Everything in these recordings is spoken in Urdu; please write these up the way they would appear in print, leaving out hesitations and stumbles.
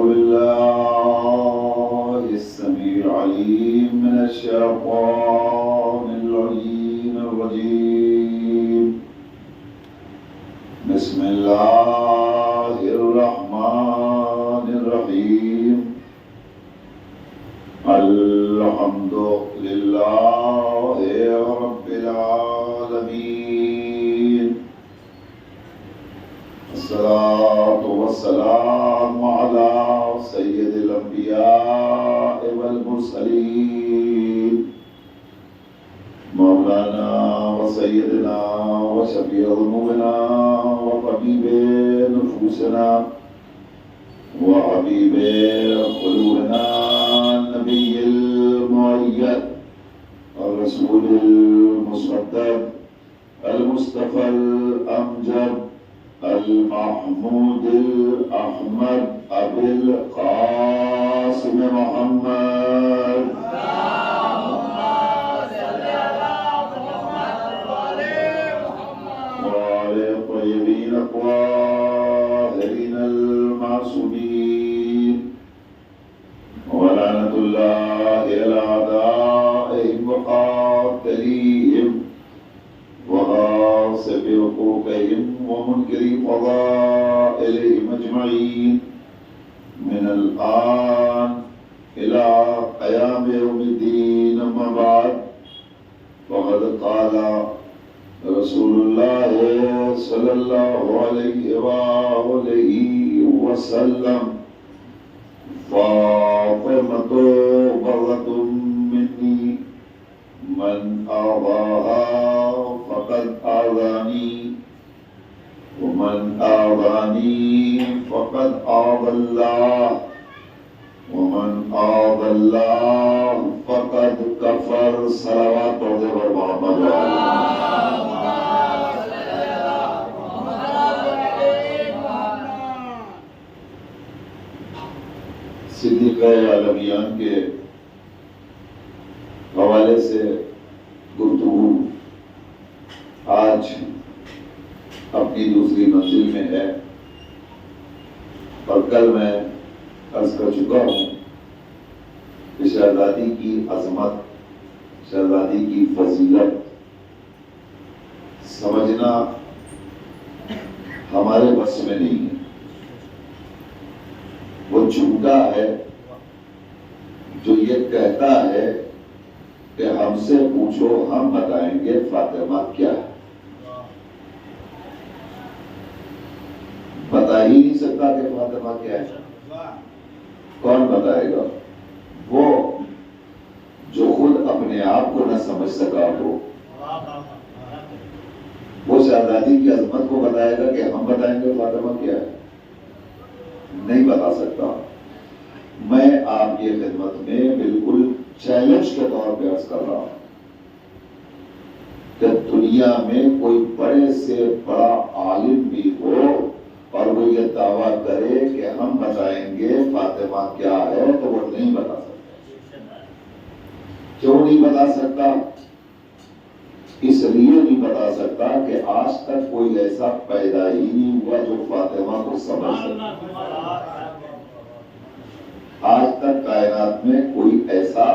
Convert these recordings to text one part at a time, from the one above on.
بالله السميع العليم من الشيطان اللعين الرجيم. بسم الله الرحمن الرحيم. الحمد لله رب العالمين. الصلاة والسلام على سيد الأنبياء والمرسلين مولانا وسيدنا وشفيع ذنوبنا وطبيب نفوسنا وحبيب قلوبنا النبي المؤيد الرسول المصدق المصطفى الأمجد المحمود الأحمد أبي القاسم محمد وعلى الطيبين الطاهرين المعصومين ولعنة الله على أعدائهم وقاتليهم وغاصب حقوقهم ومنكر فضائلهم أجمعين من الآن إلى قيام يوم الدين. أما بعد فقد قال رسول الله صلى الله عليه وآله وسلم: فاطمة بضعة مني من آذاها فقد آذاني ومن آذاني فقد آذى الله ومن آذى الله فقد كفر. صلوات محمد صدیقہ عالمیان کے حوالے سے گفتگو آج اپنی دوسری منزل میں ہے، اور کل میں عرض کر چکا ہوں کہ شہزادی کی عظمت، شہزادی کی فضیلت سمجھنا ہمارے بس میں نہیں ہے. وہ جھوٹا ہے جو یہ کہتا ہے کہ ہم سے پوچھو ہم بتائیں گے فاطمہ کیا ہے. بتا ہی نہیں سکتا کہ فاطمہ کیا ہے. کون بتائے گا؟ وہ جو خود اپنے آپ کو نہ سمجھ سکا ہو. وہ شہزادی کی عظمت کو بتائے گا کہ ہم بتائیں گے فاطمہ کیا ہے؟ نہیں بتا سکتا. میں آپ کی خدمت میں بالکل چیلنج کے طور پہ عرض کر رہا ہوں کہ دنیا میں کوئی بڑے سے بڑا عالم بھی ہو اور وہ یہ دعویٰ کرے کہ ہم بتائیں گے فاطمہ کیا ہے تو وہ نہیں بتا سکتا. کیوں نہیں بتا سکتا؟ اس لیے نہیں بتا سکتا کہ آج تک کوئی ایسا پیدا ہی نہیں ہوا جو فاطمہ کو سمجھ سکتا. آج تک کائنات میں کوئی ایسا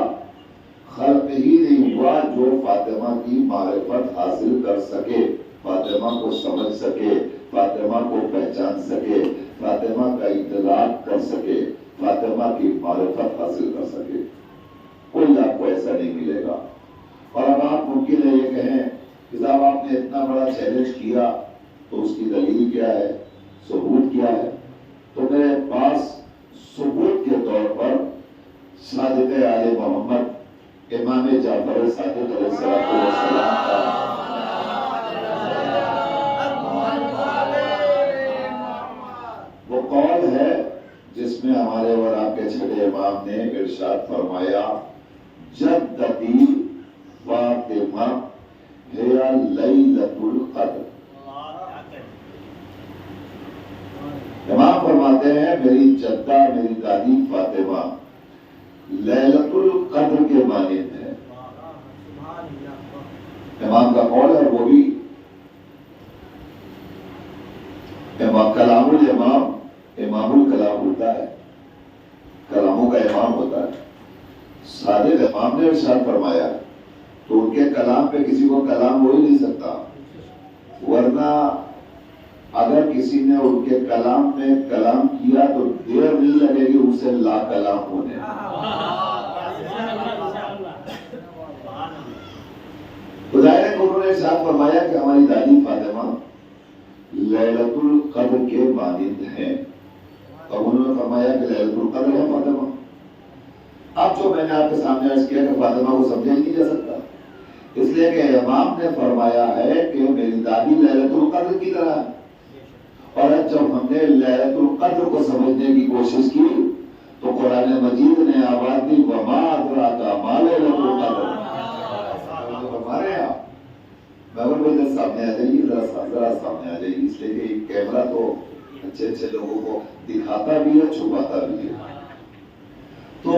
خلق ہی نہیں ہوا جو فاطمہ کی معرفت حاصل کر سکے، فاطمہ کو سمجھ سکے، فاطمہ کو پہچان سکے، فاطمہ کا اطلاع کر سکے، فاطمہ کی معرفت حاصل کر سکے. کوئی آپ کو ایسا نہیں ملے گا. اور اب آپ ممکن ہے یہ کہیں کہ صاحب آپ نے اتنا بڑا چیلنج کیا تو اس کی دلیل کیا ہے، ثبوت کیا ہے؟ تو میرے پاس ثبوت کے طور پر صادق آل محمد امام جعفر صادق علیہ السلام کا وہ قول ہے جس میں ہمارے اور آپ کے چھٹے امام نے ارشاد فرمایا: جدتی فاطمہ ہے لیلۃ القدر. امام فرماتے ہیں میری جدہ، میری دادی فاطمہ لیلۃ القدر کے مانند ہے. امام کا قول ہے، وہ بھی کلام الامام امام الکلام ہوتا ہے. امام ہوتا ہے. صادق امام نے ارشاد فرمایا تو ان کے کلام پہ کسی کو کلام ہو ہی نہیں سکتا، ورنہ اگر کسی نے ان کے کلام میں کلام کیا تو دیر نہیں لگے گی اسے لا کلام ہونے. خدایا نے انہوں نے ارشاد فرمایا کہ ہماری دادی فاطمہ لیلۃ القدر کے مانند ہیں، اور انہوں نے فرمایا کہ لیلۃ القدر ہے فاطمہ. اب جو میں نے آپ کے سامنے عرض کیا کہ فاطمہ کو سمجھا ہی نہیں جا سکتا، اس لیے کہ امام نے فرمایا ہے کہ میری دادی لیلۃ القدر کی طرح ہے. اور جب ہم نے لیلۃ القدر کو سمجھنے کی کوشش کی تو قرآن مجید نے آواز دی وما ادراک ما لیلۃ القدر. ہمارے یہاں محمد بھائی ادھر سامنے آ جائیے، ذرا سامنے آ جائیے، اس لیے کہ کیمرہ تو اچھے اچھے لوگوں کو دکھاتا بھی ہے چھپاتا بھی ہے. تو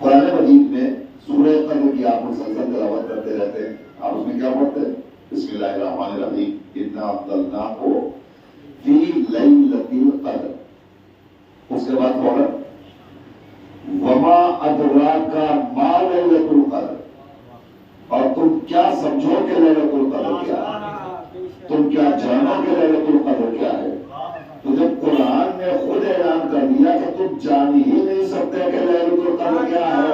قرآن مجید میں سورہ قدر کی آپ مسلسل تلاوت کرتے رہتے ہیں. آپ اس میں کیا پڑھتے ہیں؟ بسم اللہ الرحمن الرحیم انا انزلناہ فی لیلۃ القدر. اس کے بعد فوراً وما ادراک ما لیلۃ القدر، اور تم کیا سمجھو کہ لیلۃ القدر کیا ہے، تم کیا جانو کہ لیلۃ القدر کیا ہے. تو جب قرآن نے خود اعلان کر دیا کہ تم جان ہی نہیں سکتے کہ لیلۃ القدر کیا ہے،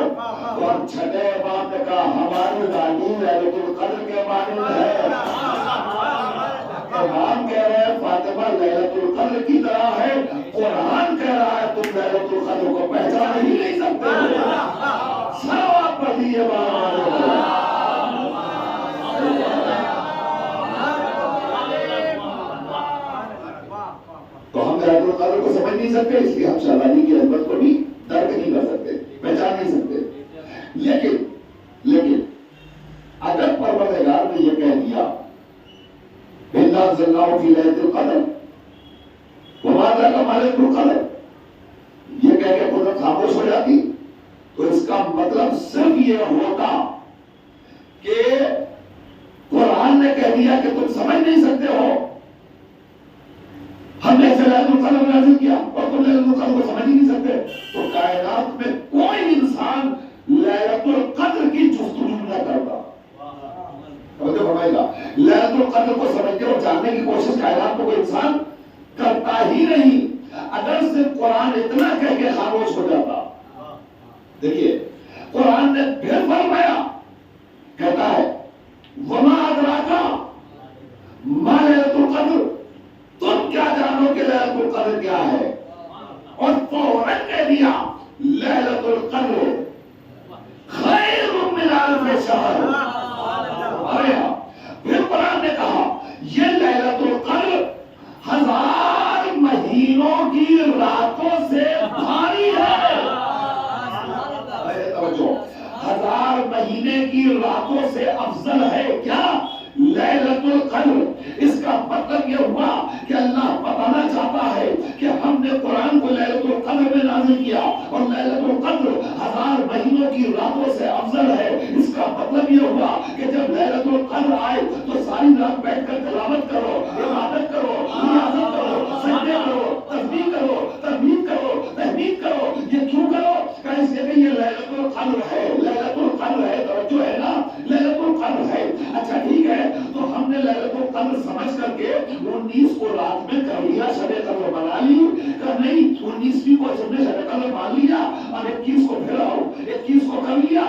اور چھٹے امام نے کہا ہماری دادی لیلۃ القدر کے مانند ہے. امام کہہ رہے ہیں فاطمہ لیلۃ القدر کی طرح ہے، قرآن کہہ رہا ہے تم لیلۃ القدر کو پہچان ہی نہیں سکتے. سلوات پڑھیے تو ہم لیلۃ القدر کو سمجھ نہیں سکتے، اس لیے ہم شہبازی کی عظمت کو بھی درک نہیں کر سکتے، پہچان نہیں سکتے. لیکن اگر پروردگار نے یہ کہہ دیا انا انزلناہ فی لیلۃ القدر وما ادراک ما لیلۃ القدر، یہ کہہ کے قدرت خاموش ہو جاتی تو اس کا مطلب صرف یہ ہوتا کہ قرآن نے کہہ دیا کہ تم سمجھ نہیں سکتے ہو، ہم نے لیلۃ القدر نازل کیا اور تم لیلۃ القدر کو سمجھ ہی نہیں سکتے. تو کائنات میں کوئی انسان لیلۃ القدر کی جستجو نہ کرتا. لیلۃ القدر کو سمجھنے اور جاننے کی کوشش کائنات میں کوئی انسان کرتا ہی نہیں. اگر صرف قرآن اتنا کہہ کے خاموش ہو جاتا. دیکھیے قرآن نے پھر فرمایا، کہتا ہے وما ادراک ما لیلۃ القدر، تم کیا جانو کہ لیلۃ القدر کیا ہے، اور فوراً کہہ دیا لیلۃ القدر خیر من الف شہر. پھر قرآن نے کہا یہ لیلۃ القدر 1000 مہینوں کی راتوں سے بھاری ہے. توجہ، 1000 مہینے کی راتوں سے افضل ہے کیا لیلۃ القدر. اس کا مطلب یہ ہوا کہ اللہ بتانا چاہتا ہے کہ ہم نے قرآن کو لیلۃ القدر میں نازل کیا اور لیلۃ القدر 1000 مہینوں کی راتوں سے افضل ہے. اس کا مطلب یہ ہوا کہ جب لیلۃ القدر آئے تو ساری رات بیٹھ کر تلاوت کرو، عبادت کرو، ریاضت کرو، سجدے کرو، تسبیح کرو، تحمید کرو، تحمید کرو. یہ کیوں کرو؟ کہ اس لیے کہ یہ لیلۃ القدر ہے، لیلۃ القدر ہے. توجہ ہے نا، لیلۃ القدر ہے. اچھا ٹھیک ہے، تو ہم نے لیلۃ القدر سمجھ کر کے 19 کو رات میں کر لیا، شب قدر بنا لی. کہ نہیں 19ویں کو ہم نے شب قدر مان لیا، اب 21 کو پھر آؤ، 21 کو کر لیا،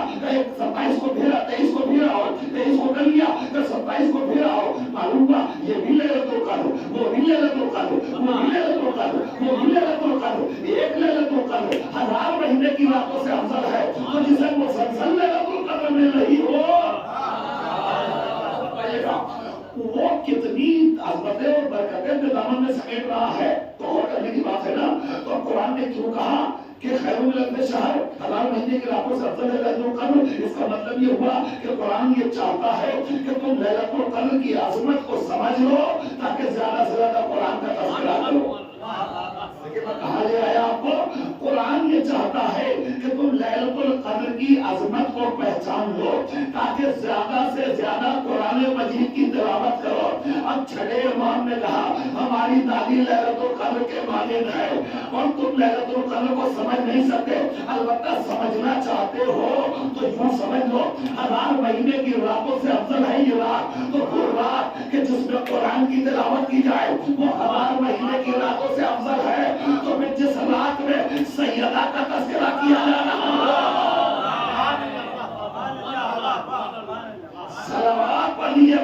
27 کو پھر 23 کو پھر آؤ، 23 کو کر لیا، پھر 27 کو پھر آؤ. معلوم ہوا یہ بھی لیلۃ القدر، وہ بھی لیلۃ القدر، وہ بھی لیلۃ القدر، وہ بھی لیلۃ القدر. ایک لیلۃ القدر 1000 مہینے کی راتوں سے افضل ہے. تو جسے مسلسل لیلۃ القدر میں نہیں ہو وہ کتنی عظمتیں اور برکتیں اپنے دامن میں سمیٹ رہا ہے. تو اور کرنے کی بات ہے نا. تو قرآن نے کیوں کہا کہ خیر من الف شہر، 1000 مہینے کی راتوں سے افضل ہے لیلۃ القدر. اس کا مطلب یہ ہوا کہ قرآن یہ چاہتا ہے کہ تم لیلۃ القدر کی عظمت کو سمجھ لو تاکہ زیادہ سے زیادہ قرآن کا تذکرہ کرو. کہا لے آیا آپ کو، قرآن یہ چاہتا ہے کہ تم لیلۃ القدر کی عظمت کو پہچان لو تاکہ زیادہ سے زیادہ قرآن مجید کی تلاوت کرو. اب اب چھٹے امام نے کہا ہماری دادی لیلۃ القدر کے مانند ہے اور تم لیلۃ القدر کو سمجھ نہیں سکتے، البتہ سمجھنا چاہتے ہو تو یوں سمجھ لو 1000 مہینے کی راتوں سے افضل ہے یہ رات، تو وہ رات کہ جس میں قرآن کی تلاوت کی جائے وہ 1000 مہینے کی راتوں سے افضل ہے، تو پھر جس رات میں سیدہ کا تذکرہ کیا جانا صلوات پڑھیے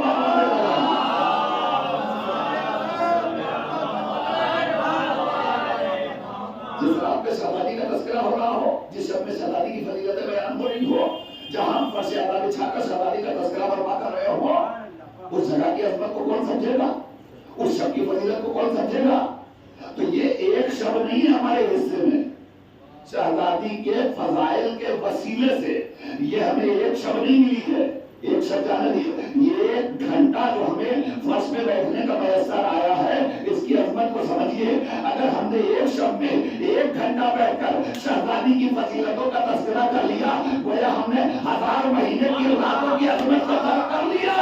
جس رات میں شہزادی کا تذکرہ ہو رہا ہو، جس شب میں شہزادی کی فضیلتیں بیان ہو رہی ہو، جہاں فرش اعلیٰ بچھا کر شہزادی کا تذکرہ برپا کر رہے ہو، اس جگہ کی عظمت کو کون سمجھے گا؟ اس شب کی فضیلت کو کون سمجھے گا؟ تو یہ ایک شب نہیں ہے ہمارے حصے میں، شہزادی کے فضائل کے وسیلے سے یہ ہمیں ایک شب نہیں ملی ہے، ایک شب جانا نہیں، یہ ایک گھنٹہ جو ہمیں فرش میں بیٹھنے کا میسر آیا ہے، اس کی عظمت کو سمجھیے۔ اگر ہم نے ایک شب میں 1 گھنٹہ بیٹھ کر شہزادی کی فضیلتوں کا تذکرہ کر لیا، گویا ہم نے 1000 مہینے کی راتوں کی عظمت کو درک کر لیا۔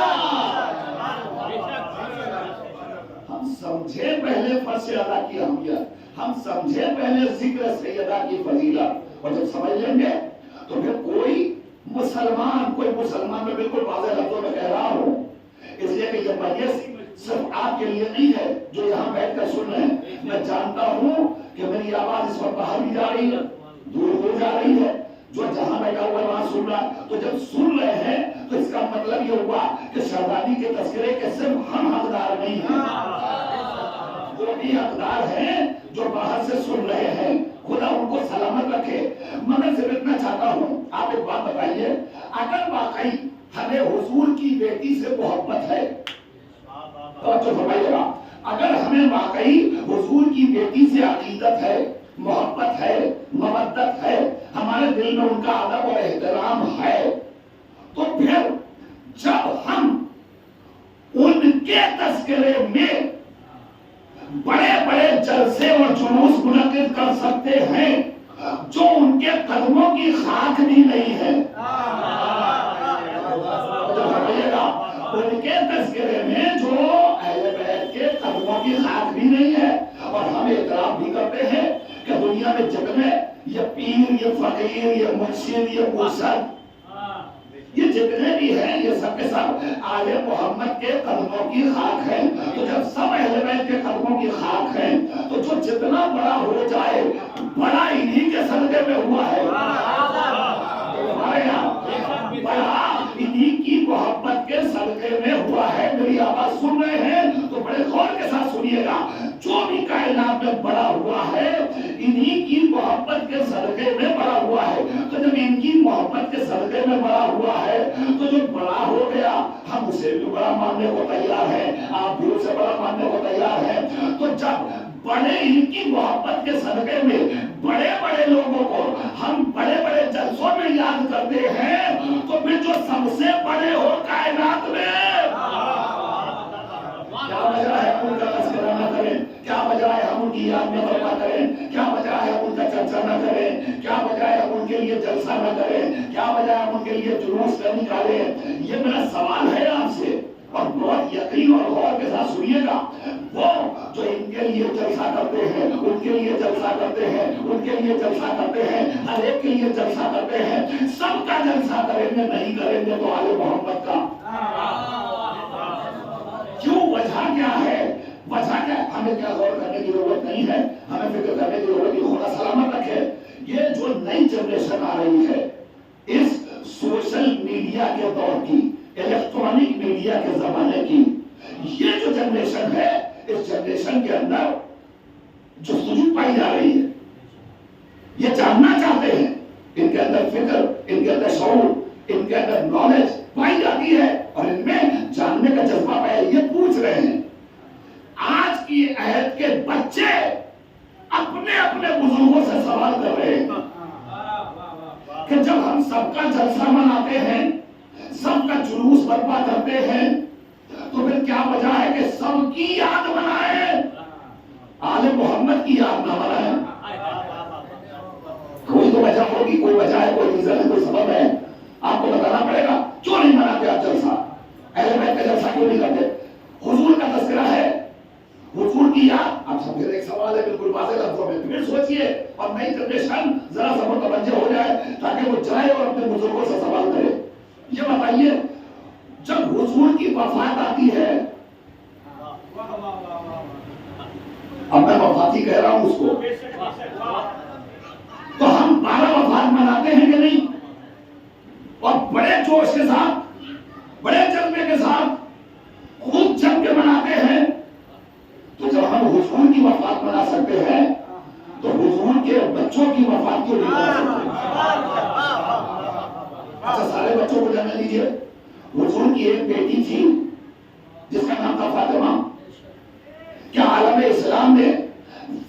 ہم سمجھے پہلے فرض ادا کی اہمیت، ہم سمجھے پہلے ذکر سیدہ کی فضیلت، اور جب سمجھ لیں گے تو پھر کوئی مسلمان میں بالکل واضح لفظوں میں کہہ رہا ہوں، اس لیے کہ یہ مجلس صرف آپ کے لیے نہیں ہے جو یہاں بیٹھ کر سن رہے ہیں، میں جانتا ہوں کہ میری آواز اس وقت باہر بھی جا رہی ہے، دور جا رہی ہے، جو جہاں بیٹھا ہوا ہے وہاں سن رہا ہے، تو جب سن رہے ہیں تو اس کا مطلب یہ ہوا کہ شہزادی کے تذکرے کے صرف ہم حقدار نہیں ہیں، وہ بھی حقدار ہیں جو باہر سے سن رہے ہیں، خدا ان کو سلامت رکھے۔ مگر صرف اتنا چاہتا ہوں، آپ ایک بات بتائیے، اگر واقعی ہمیں حضور کی بیٹی سے محبت ہے، توجہ فرمائیے گا، اگر ہمیں واقعی حضور کی بیٹی سے عقیدت ہے، محبت ہے، مودت ہے، ہمارے دل میں ان کا ادب اور احترام ہے، تو پھر جب ہم ان کے تذکرے میں بڑے بڑے جلسے اور جلوس منعقد کر سکتے ہیں جو ان کے قدموں کی خاک بھی نہیں ہے، ان کے تذکرے میں جو اہل بیت کے قدموں کی خاک بھی نہیں ہے، اور ہم اعتراف بھی کرتے ہیں کہ دنیا میں جتنے یہ پیر، یہ فقیر، یہ مرشد، یہ مرشد، یہ جتنے بھی ہیں یہ سب کے سب آل محمد کے قدموں کی خاک ہیں، تو جب سب اہل بیت کے قدموں کی خاک ہیں تو جو جتنا بڑا ہو جائے بڑا انہی کے صدقے میں ہوا ہے، بڑا انہی کی محبت کے صدقے میں ہوا ہے۔ میری آواز سن رہے ہیں تو بڑے غور کے ساتھ سنیے گا، جو بھی کائنات میں بڑا ہوا ہے انہی کی محبت کے صدقے میں بڑا ہوا ہے، تو جب ان کی محبت کے صدقے میں بڑا ہوا ہے تو جو بڑا ہو گیا ہم اسے بھی بڑا ماننے کو تیار ہیں، آپ بھی اسے بڑا ماننے کو تیار ہیں، تو جب بڑے ان کی محبت کے صدقے میں بڑے بڑے لوگوں کو ہم بڑے بڑے جلسوں میں یاد کرتے ہیں، تو پھر جو سب سے بڑے ہو کائنات میں کیا وجہ ہے ان کا تذکرہ نہ کریں؟ کیا وجہ ہے ہم ان کی یاد میں برپا کریں؟ کیا وجہ ہے ان کا چرچا نہ کریں؟ کیا وجہ ہے ہم ان کے لیے جلسہ نہ کریں؟ کیا وجہ ہے ہم ان کے لیے جلوس نہ نکالیں؟ یہ میرا سوال ہے آپ سے، اور بہت یقین اور غور کے ساتھ سنیے گا، وہ جو ان کے لیے جلسہ کرتے ہیں، ان کے لیے جلسہ کرتے ہیں، ان کے لیے جلسہ کرتے ہیں، ہر ایک کے لیے جلسہ کرتے ہیں، سب کا جلسہ کریں گے، نہیں کریں گے تو آل محمد کا کیوں؟ وجہ کیا ہے؟ وجہ کیا؟ ہمیں کیا غور کرنے کی ضرورت نہیں ہے، ہمیں فکر کرنے کی ضرورت نہیں، خدا سلامت رکھے۔ یہ جو نئی جنریشن آ رہی ہے اس سوشل میڈیا کے دور کی، الیکٹرانک میڈیا کے زمانے کی، یہ جو جنریشن ہے اس جنریشن کے اندر جستجو پائی جا رہی ہے، یہ جاننا چاہتے ہیں، ان کے اندر فکر، ان کے اندر شعور، ان کے اندر نالج پائی جاتی ہے، اور ان میں جاننے کا جذبہ پایا، یہ پوچھ رہے ہیں۔ آج کی عہد کے بچے اپنے اپنے بزرگوں سے سوال کر رہے ہیں کہ جب ہم سب کا جلسہ مناتے ہیں، سب کا جلوس برپا کرتے ہیں، تو پھر کیا وجہ ہے کہ سب کی یاد منائیں، آل محمد کی یاد نہ منائیں؟ کوئی تو وجہ ہوگی، کوئی وجہ ہے، کوئی ریزن ہے، کوئی سبب ہے، آپ کو بتانا پڑے گا۔ کیوں نہیں مناتے آپ جلسہ؟ اہل بیت کا جلسہ کیوں نہیں کرتے؟ حضور کا تذکرہ ہے بالکل واضح لفظوں میں. پھر سوچئے اور نئی جنریشن ذرا سا متوجہ ہو جائے تاکہ وہ جائے اور اپنے بزرگوں سے سوال کرے. یہ بتائیے جب حضور کی وفات آتی ہے، اب میں وفات ہی کہہ رہا ہوں اس کو، تو ہم 12 وفات مناتے ہیں کہ نہیں؟ اور بڑے جوش کے ساتھ، بڑے جذبے کے ساتھ خوب جم کے مناتے ہیں. تو جب ہم حضور کی وفات منا سکتے ہیں تو حضور کے بچوں کی وفات کیوں نہیں منا سکتے؟ اچھا سارے بچوں کو جانے دیجئے. حضور کی ایک بیٹی تھی جس کا نام تھا فاطمہ. کیا عالم اسلام نے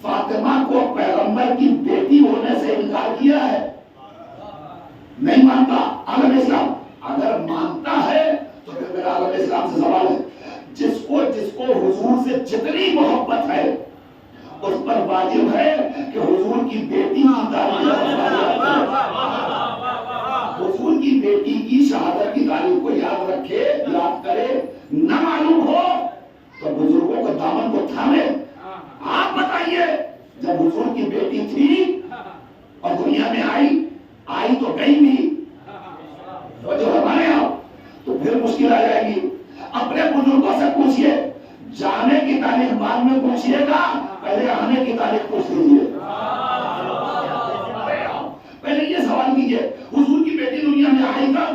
فاطمہ کو پیغمبر کی بیٹی ہونے سے انکار کیا ہے؟ نہیں مانتا عالم اسلام. اگر مانتا ہے تو پھر میرا عالم اسلام سے سوال ہے، جس کو حضور سے جتنی محبت ہے اس پر واجب ہے کہ حضور کی بیٹی کی تاریخ، حضور کی بیٹی کی شہادت کی تاریخ کو یاد رکھے، یاد کرے. نہ معلوم ہو تو بزرگوں کو دامن کو تھامے. آپ بتائیے جب حضور کی بیٹی تھی اور دنیا میں آئی تو گئی بھی، تو جو ہمارے یہاں تو پھر مشکل آ جائے گی. اپنے بزرگوں سے پوچھئے، جانے کی تاریخ بعد میں پوچھئے گا، پہلے آنے کی تاریخ پوچھ لیجئے. پہلے یہ سوال کیجئے حضور کی بیٹی دنیا میں آئی کب؟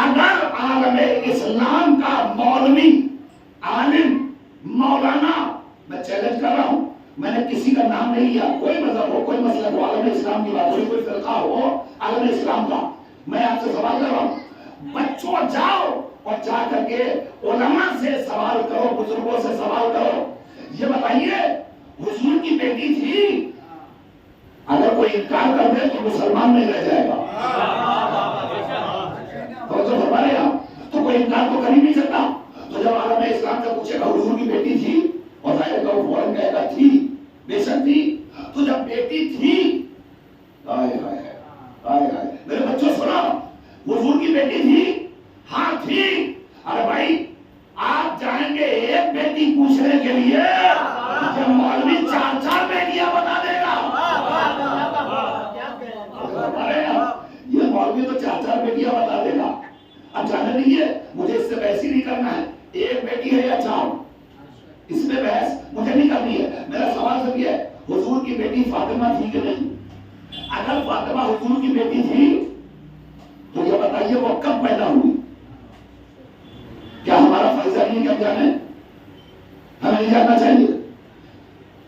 اگر عالم اسلام کا مولوی، عالم، مولانا، میں چیلنج کر رہا ہوں، میں نے کسی کا نام نہیں لیا، کوئی مذہب ہو، کوئی مسلک ہو، عالم اسلام کی بات ہو، کوئی فرقہ ہو عالم اسلام کا، میں آپ سے سوال کر رہا ہوں. بچوں جاؤ اور جا کر کے علماء سے سوال کرو، بزرگوں سے سوال کرو. یہ بتائیے حضور کی بیٹی تھی، اگر کوئی انکار کر دے تو مسلمان نہیں رہ جائے گا. تو جو ہمارے یہاں تو کوئی انکار تو کر ہی نہیں سکتا. تو جب عالم اسلام سے پوچھے گا حضور کی بیٹی تھی، اور ظاہر کا وہ فوراً کہے گا تھی، بے شک تھی. تو جب بیٹی تھی، میرے بچوں سنا، حضور کی بیٹی تھی، ہاں تھی. ارے بھائی آپ جائیں گے ایک بیٹی پوچھنے کے لیے، یہ مولوی 4 بیٹیاں بتا دے گا. یہ مولوی تو 4 بیٹیاں بتا دے گا. اب جانے دیجیے، مجھے اس سے بحث ہی نہیں کرنا ہے ایک بیٹی ہے یا 4، اس میں بحث مجھے نہیں کرنی ہے. میرا سوال صرف یہ ہے، حضور کی بیٹی فاطمہ تھی کہ نہیں؟ اگر فاطمہ حضور کی بیٹی تھی تو یہ بتائیے وہ کب پیدا ہوئی؟ کیا ہمارا فائدہ نہیں ہے کہ جانے؟ ہمیں نہیں جاننا چاہیے.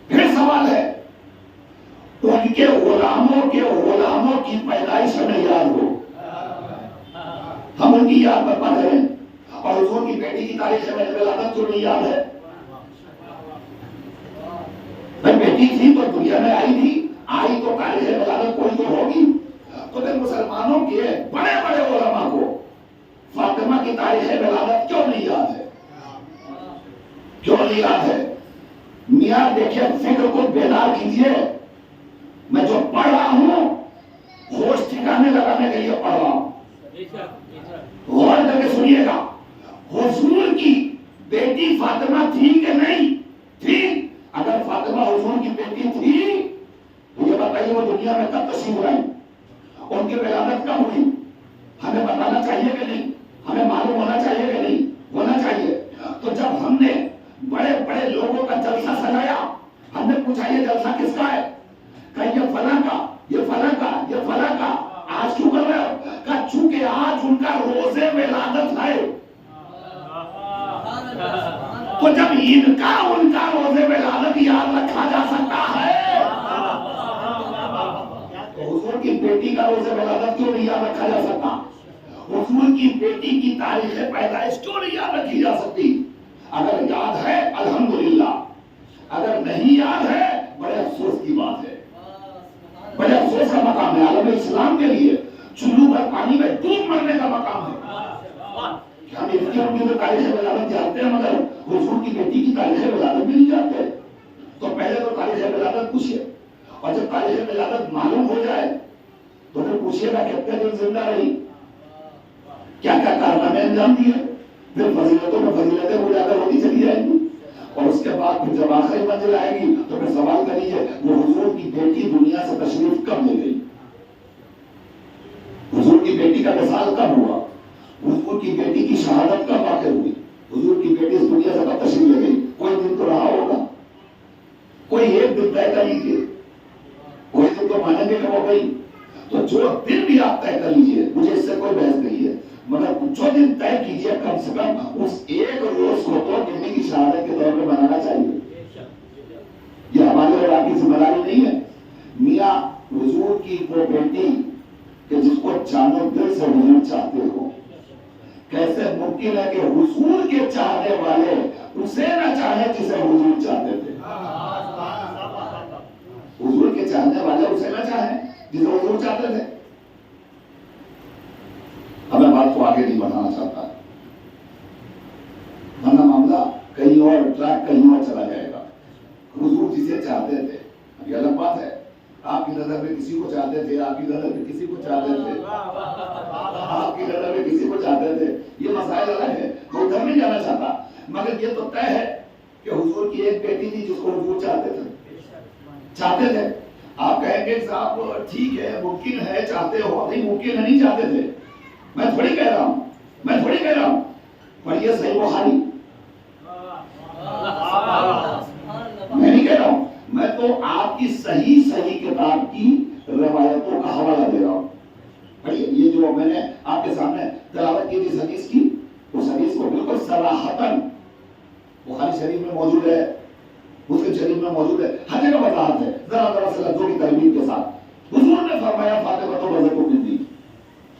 پھر سوال ہے ان کے غلاموں کی پیدائش ہمیں یاد ہو، ہم ان کی یاد برپا کریں. اور حضور کی بیٹی کی تاریخ میں ولادت کیوں نہیں یاد ہے؟ بیٹی تھی تو دنیا میں آئی تو تاریخ ولادت کوئی تو ہوگی. تو پھر مسلمانوں کے بڑے بڑے علماء کو فاطمہ کی تاریخ ولادت کیوں نہیں یاد ہے؟ کیوں نہیں یاد ہے؟ میاں دیکھیں فکر کو بیدار کیجئے. میں جو پڑھ رہا ہوں ہوش ٹھکانے لگانے کے لیے پڑھ رہا ہوں. غور کر کے سنیے گا. حضور کی بیٹی فاطمہ تھی کہ نہیں تھی؟ اگر فاطمہ حضور کی بیٹی تھی تو یہ بتائیے وہ دنیا میں کب تشریف لائی؟ ان کی ولادت کب ہوئی؟ ہمیں بتانا چاہیے کہ نہیں؟ ہمیں معلوم ہونا چاہیے کہ نہیں؟ ہونا چاہیے. تو جب ہم نے بڑے بڑے لوگوں کا جلسہ سجایا، ہم نے پوچھا یہ جلسہ کس کا ہے؟ کہ یہ فلاں کا، یہ فلاں کا، یہ فلاں کا. آج کیوں کر رہے ہو؟ کہ چونکہ آج ان کا روز ولادت ہے. تو جب ان کا روز ولادت یاد رکھا جا سکتا ہے تو حضور کی بیٹی کا روز ولادت کیوں نہیں یاد رکھا جا سکتا؟ حضور کی بیٹی کی تاریخ پیدائش کیوں نہیں یاد رکھی جا سکتی؟ اگر یاد ہے الحمدللہ، اگر نہیں یاد ہے بڑے افسوس کی بات ہے، بڑے افسوس کا مقام ہے. عالم اسلام کے لیے چلو بھر پانی میں ڈوب مرنے کا مقام ہے. ہم ان کی تاریخ ولادت جانتے ہیں مگر حضور کی بیٹی کی تاریخ ولادت بھی نہیں جانتے. تو پہلے تو تاریخ ولادت پوچھئے، اور جب تاریخ ولادت معلوم ہو جائے تو پھر پوچھئے گا کتنے دن زندہ رہی، کیا کیا کارنامے انجام دیے. پھر فضیلتوں میں فضیلتیں اجاگر ہوتی چلی جائیں گی. اور اس کے بعد پھر جب آخری منزل آئے گی تو پھر سوال کریے وہ حضور کی بیٹی دنیا سے تشریف کب لے گئی؟ حضور کی بیٹی کا وصال کب ہوا؟ حضور کی بیٹی کی شہادت کب واقع ہوئی؟ حضور کی بیٹی اس دنیا سے کب تشریف لے گئی؟ کوئی دن تو رہا ہوگا، کوئی ایک دن طے کر لیجیے، کوئی دن تو مانیں گے کہ وہ گئی، تو جو دن بھی آپ طے کر لیجیے، مجھے اس سے کوئی بحث نہیں ہے، مگر جو دن طے کیجیے کم سے کم اس ایک روز کو تو بیٹی کی شہادت کے طور پہ منانا چاہیے۔ یہ ہماری اور آپ کی ذمہ داری نہیں ہے۔ میاں حضور کی وہ بیٹی کہ جس کو جانو دل سے حضور چاہتے ہو، کیسے ممکن ہے کہ حضور کے چاہنے والے اسے نہ چاہیں جسے حضور چاہتے تھے؟ حضور کے چاہنے والے اسے نہ چاہیں جسے حضور چاہتے تھے۔ اب میں بات کو آگے نہیں بڑھانا چاہتا، ورنہ معاملہ کہیں اور ٹریک کہیں اور چلا جائے گا۔ حضور جسے چاہتے تھے، اب یہ الگ بات ہے، آپ کی نظر میں کسی کو چاہتے تھے، آپ کی نظر میں کسی کو چاہتے تھے، آپ کی نظر میں کسی کو چاہتے تھے، یہ مسائل الگ ہے، وہ ادھر نہیں جانا چاہتا، مگر یہ تو طے ہے کہ حضور کی ایک بیٹی تھی جس کو حضور چاہتے تھے۔ آپ کہیں گے صاحب ٹھیک ہے، ممکن ہے چاہتے ہو، نہیں ممکن ہے نہیں چاہتے تھے، میں تھوڑی کہہ رہا ہوں، پر یہ صحیح بخاری، میں نہیں کہہ رہا ہوں، میں تو آپ کی صحیح کتاب کی روایتوں کا حوالہ دے رہا ہوں۔ پڑھیے، یہ جو میں نے آپ کے سامنے تلاوت کی جس حدیث کی، اس حدیث کو بالکل صراحتاً بخاری شریف میں موجود ہے، مسلم شریف میں موجود ہے، ہر جگہ وضاحت ہے، ذرا سے لفظوں کی ترمیم کے ساتھ۔ حضور نے فرمایا فاطمہ تو بذت منی،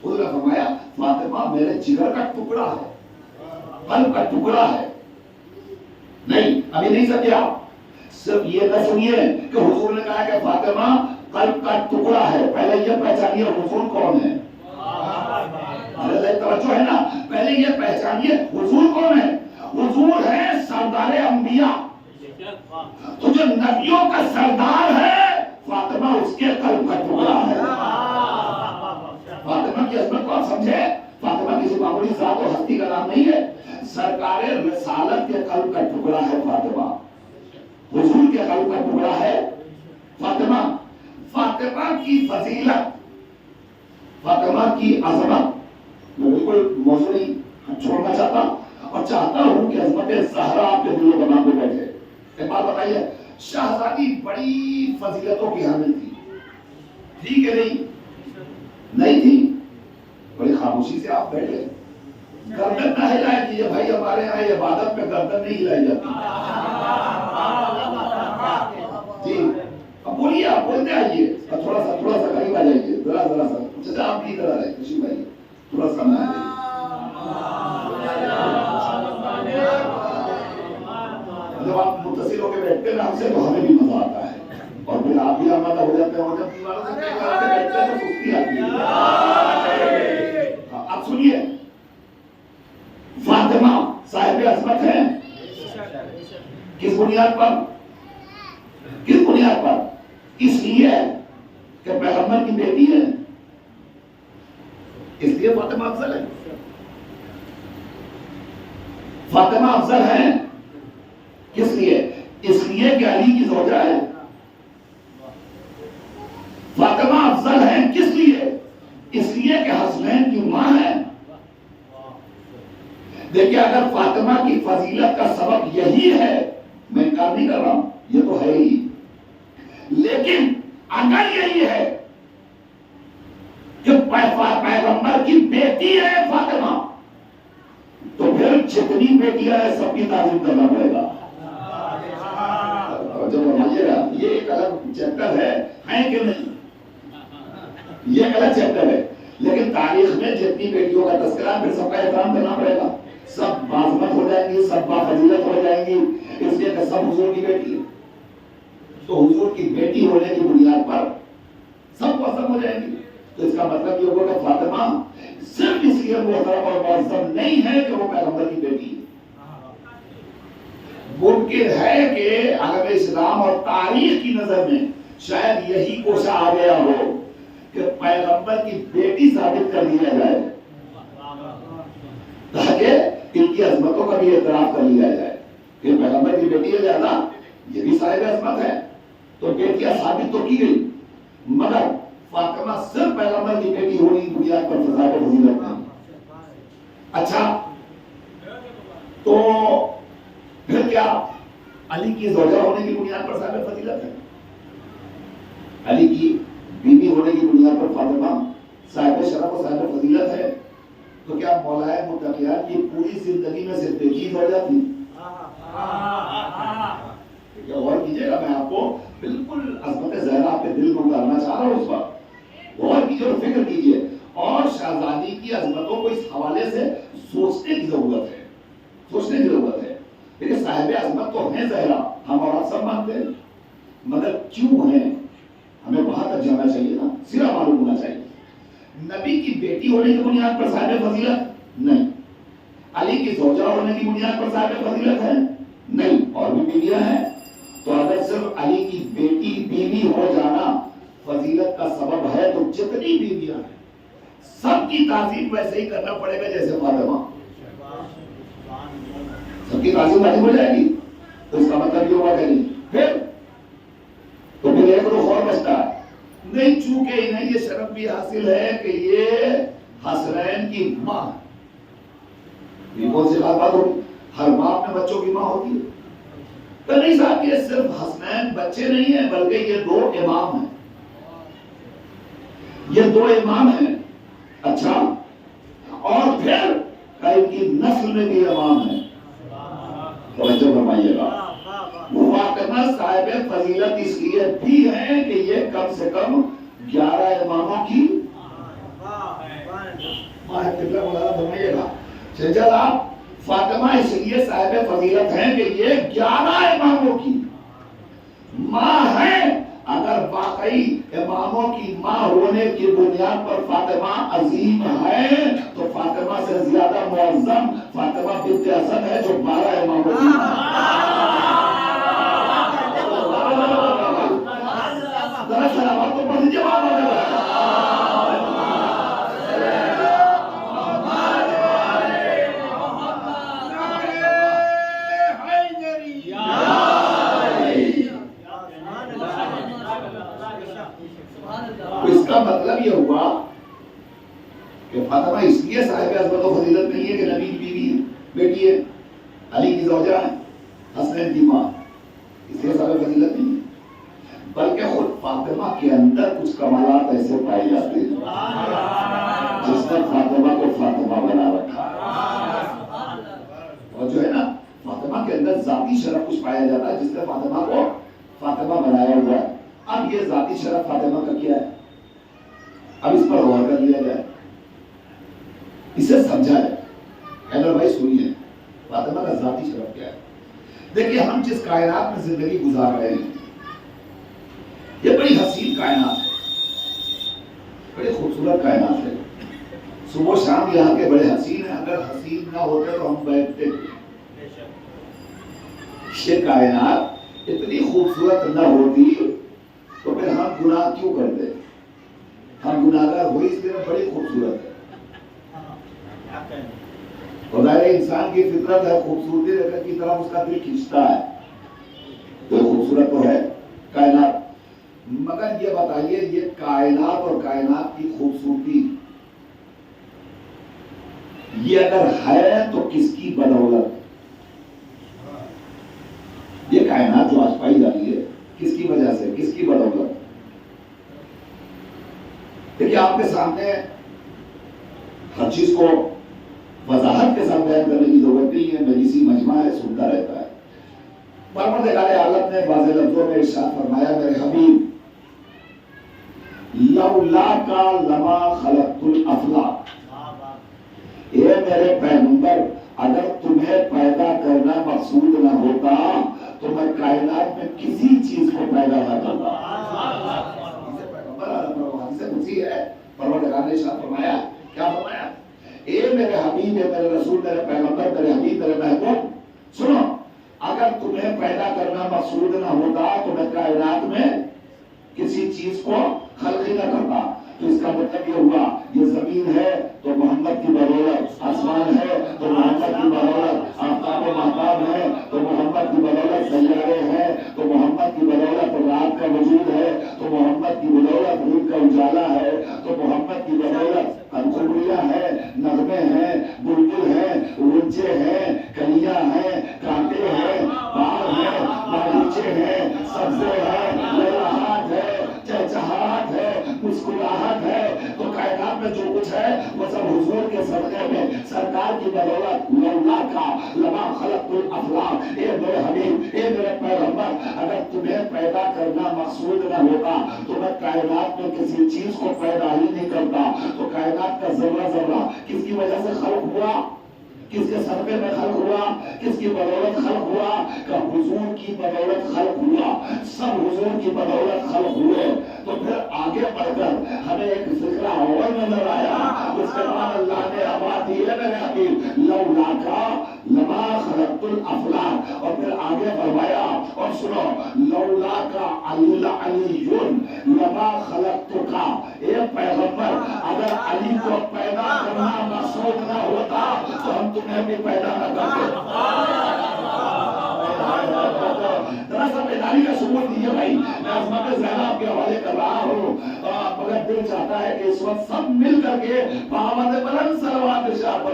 حضور نے فرمایا فاطمہ میرے جگر کا ٹکڑا ہے، قلب کا ٹکڑا ہے۔ نہیں، ابھی نہیں سمجھے آپ، صرف یہ نہ سنیے کہ حضور نے کہا کہ فاطمہ قلب کا ٹکڑا ہے، پہلے یہ پہچانیے حضور کون ہے۔ توجہ ہے نا، پہلے یہ پہچانیے حضور کون ہے۔ حضور ہے سردار انبیاء، تو جو نبیوں کا سردار ہے فاطمہ اس کے قلب کا ٹکڑا ہے۔ فاطمہ کی عظمت کو آپ سمجھے، فاطمہ کسی معمولی ذات و ہستی کا نام نہیں ہے، سرکار رسالت کے قلب کا ٹکڑا ہے فاطمہ، حضور کے قلب کا ٹکڑا ہے فاطمہ۔ فاطمہ کی فضیلت، فاطمہ کی عظمت میں بالکل موضوع نہیں چھوڑنا چاہتا، اور چاہتا ہوں کہ عظمت زہرا آپ کے دل و دماغ میں بیٹھے۔ ایک بات بتائیے، شہزادی بڑی فضیلتوں کی حامل تھی، تھی کہ نہیں تھی؟ بڑی خاموشی سے آپ بیٹھے، گردن نہ ہلائے کیجیے بھائی، ہمارے یہاں یہ عبادت میں گردن نہیں ہلائی جاتی جی۔ اب بولیے، آپ بولتے آئیے، تھوڑا سا قریب آ جائیے، ذرا سا چچا آپ کی طرح رہے، خوشی بھائی تھوڑا سا نہ آئیے۔ جب آپ متصل ہو کے بیٹھتے ہیں ہم سے تو ہمیں بھی مزہ آتا ہے، اور پھر آپ بھی آمادہ ہو جاتے ہیں، اور جب دیواروں سے بیٹھتے ہیں تو سستی آتی ہے۔ اب سنیے، فاطمہ صاحب عظمت ہے، کس بنیاد پر؟ اس لیے کہ پیغمبر کی بیٹی ہے، اس لیے فاطمہ افضل ہے۔ فاطمہ افضل ہے کس لیے؟ اس لیے کہ علی کی زوجہ ہے۔ فاطمہ افضل ہے کس لیے؟ اس لیے کہ حسنین کی ماں ہے۔ دیکھیے، اگر فاطمہ کی فضیلت کا سبب یہی ہے، میں انکار نہیں کر رہا ہوں، یہ تو ہے ہی، لیکن اگر یہی ہے کہ پیغمبر کی بیٹی ہے فاطمہ، تو پھر جتنی بیٹیاں ہیں سب کی تعظیم کرنا پڑے گا۔ جب فرمائیے گا، یہ ایک الگ چیپٹر ہے کہ نہیں؟ یہ ایک الگ چیپٹر ہے، لیکن تاریخ میں جتنی بیٹیوں کا تذکرہ، پھر سب کا احترام کرنا پڑے گا، سب باعظمت ہو جائیں گی، سب بافضیلت ہو جائیں گی، اس لیے کہ سب حضور کی بیٹی ہے، تو حضور کی بیٹی ہونے کی بنیاد پر سب قسم ہو جائیں گی۔ تو اس کا مطلب یہ ہوگا کہ فاطمہ صرف اس لیے محترم اور معظم نہیں ہے کہ وہ پیغمبر کی بیٹی ہے۔ ممکن ہے کہ عالم اسلام اور تاریخ کی نظر میں شاید یہی کوشش آ گیا ہو کہ پیغمبر کی بیٹی ثابت کر دیا جائے تاکہ ان کی عظمتوں کا بھی اعتراف کر لیا جائے کہ پیغمبر کی بیٹی بیٹی ہے زیادہ یہ بھی صاحب عصمت ہے. تو بیٹیاں ثابت تو کی گئی مگر فاطمہ صرف پیغمبر کی بیٹی ہونے کی بنیاد پر صاحب فضیلت ہے. اچھا تو پھر کیا علی کی زوجہ ہونے کی بنیاد پر صاحب فضیلت ہے؟ علی کی بیوی ہونے کی بنیاد پر فاطمہ صاحب شرف و صاحب فضیلت ہے. تو کیا مولائے متقیان کی پوری زندگی میں صرف ایک ہی زوجہ تھی؟ غور کیجیے گا, میں آپ کو بالکل عظمت زہرا پہ دل کو اتارنا چاہ رہا ہوں. اس وقت غور کیجیے اور فکر کیجیے, اور شہزادی کی عظمتوں کو اس حوالے سے سوچنے کی ضرورت ہے, سوچنے کی ضرورت ہے. دیکھیں صاحب عظمت تو ہیں زہرا, ہم اور آپ سب مانتے ہیں, مگر کیوں ہیں ہمیں وہاں تک جانا چاہیے نا, سرا معلوم ہونا چاہیے. نبی کی بیٹی ہونے کی بنیاد پر صاحب فضیلت نہیں, علی کی زوجہ ہونے کی بنیاد پر صاحب فضیلت ہے نہیں, اور بھی بیویاں ہیں. تو اگر صرف علی کی بیٹی بیوی ہو جانا فضیلت کا سبب ہے تو جتنی بیویاں ہیں سب کی تعظیم ویسے ہی کرنا پڑے گا جیسے فاطمہ. سب کی تعظیم واجب ہو جائے گی. تو اس کا مطلب یہ ہوا کہ نہیں پھر تو پھر ایک رخ اور بچتا ہے نہیں, چونکہ انہیں یہ شرف بھی حاصل ہے کہ یہ حسنین کی ماں. یہ کون سی بات ہوگی؟ ہر ماں اپنے بچوں کی ماں ہوتی ہے. تو نہیں صاحب یہ صرف حسنین بچے نہیں ہیں بلکہ یہ دو امام ہیں, یہ دو امام ہیں. اچھا اور پھر ان کی نسل میں بھی امام ہیں. توجہ فرمائیے گا, فاطمہ صاحب فضیلت اس لیے بھی ہیں کہ یہ کم سے کم 11 اماموں کی ماں ہے. قبلہ مولانا فرمائیے گا سجاد آپ, فاطمہ اس لیے صاحب فضیلت ہیں کہ یہ 11 اماموں کی ماں ہے. اگر واقعی اماموں کی ماں ہونے کی بنیاد پر فاطمہ عظیم ہے تو فاطمہ سے زیادہ معظم فاطمہ بنت اسد ہے جو 12 اماموں کی دراصل آپ کو پڑھ لیجیے بات ہونے والا. اس کا مطلب یہ ہوا کہ فاطمہ اس لیے صاحب عظمت و فضیلت نہیں ہے کہ نبی کی بیوی ہے, بیٹی ہے, علی کی زوجہ ہے, حسنین کی ماں, اس لیے صاحب فضیلت نہیں ہے, بلکہ خود فاطمہ کے اندر کچھ کمالات ایسے پائے جاتے ہیں جس نے فاطمہ کو فاطمہ بنا رکھا. اور جو ہے نا فاطمہ کے اندر ذاتی شرف کچھ پایا جاتا ہے جس نے فاطمہ کو فاطمہ بنایا ہوا ہے. اب یہ ذاتی شرف فاطمہ کا کیا ہے, اب اس پر غور کر لیا جائے, اسے سمجھا ہے. حیدر بھائی سنیے, فاطمہ کا ذاتی شرف کیا ہے. دیکھیے ہم جس کائنات میں زندگی گزار رہے ہیں یہ بڑی حسین کائنات ہے, بڑی خوبصورت کائنات ہے. صبح و شام یہاں کے بڑے حسین ہیں, اگر حسین نہ ہوتے تو ہم بیٹھتے تھے. یہ کائنات اتنی خوبصورت نہ ہوتی تو پھر ہم گناہ کیوں کرتے. ہم گناہگار ہوئی اس لیے بڑی خوبصورت ہے. اور ظاہر انسان کی فطرت ہے خوبصورتی دیکھنے کی طرف اس کا دل کھینچتا ہے, تو خوبصورت تو ہے کائنات. مگر یہ بتائیے یہ کائنات اور کائنات کی خوبصورتی یہ اگر ہے تو کس کی بدولت؟ یہ کائنات جو آج پائی جا رہی ہے کس کی وجہ سے, کس کی بدولت؟ دیکھیے آپ کے سامنے ہر چیز کو وضاحت کے ساتھ بیان کرنے کی ضرورت نہیں ہے, مجلسی مجمع ہے, سنتا رہتا ہے. پروردگار عالم نے واضح لفظوں میں ارشاد فرمایا میرے حبیب لولا کا لما خلقت الافلاق, اے میرے پیغمبر اگر تمہیں پیدا کرنا مقصود نہ ہوتا تو میں کائنات میں کسی چیز کو پیدا نہ کرتا. پروردگار نے ارشاد فرمایا, کیا فرمایا؟ اے میرے حبیب, اے میرے رسول, میرے پیغمبر, میرے حبیب, میرے محبوب, سنو اگر تمہیں پیدا کرنا مقصود نہ ہوتا تو میں کائنات میں کسی چیز کو خلق ہی نہ کرتا. تو اس کا مطلب یہ ہوا یہ زمین ہے تو محمد کی بدولت, آسمان ہے تو محمد کی بدولت, آفتاب و مہتاب ہے تو محمد کی بدولت, صدقے میں سرکار کی بدولت لولا کا لما خلقت الافلاق، اے میرے حبیب، اے میرے پیغمبر، اگر تمہیں پیدا کرنا مقصود نہ ہوتا تو میں کائنات میں کسی چیز کو پیدا ہی نہیں کرتا۔ تو کائنات کا ذرہ ذرہ کس کی وجہ سے خلق ہوا؟ کس کے صدقے میں خلق ہوا؟ کس کی بدولت خلق ہوا؟ کہ حضور کی بدولت خلق ہوا، سب حضور کی بدولت خلق ہوئے۔ تو پھر آگے بڑھ کر ہمیں ایک فکرہ اور نظر آیا، اس کے بعد اللہ نے آواز دی ہے میرے حبیب لولا کا لما خلقت الافلاق، اور پھر آگے فرمایا اور سنو لولا کا علی لما خلقت کا، اے پیغمبر اگر علی کو پیدا کرنا مقصود نہ ہوتا تو ہم تمہیں بھی پیدا نہ کرتے۔ ذرا سا بیداری کا ثبوت دیجیے بھائی، میں عظمت زینب کے حوالے کر رہا ہوں، مگر دل چاہتا ہے کہ اس وقت سب مل کر کے محمد بلند صلوات ارشاد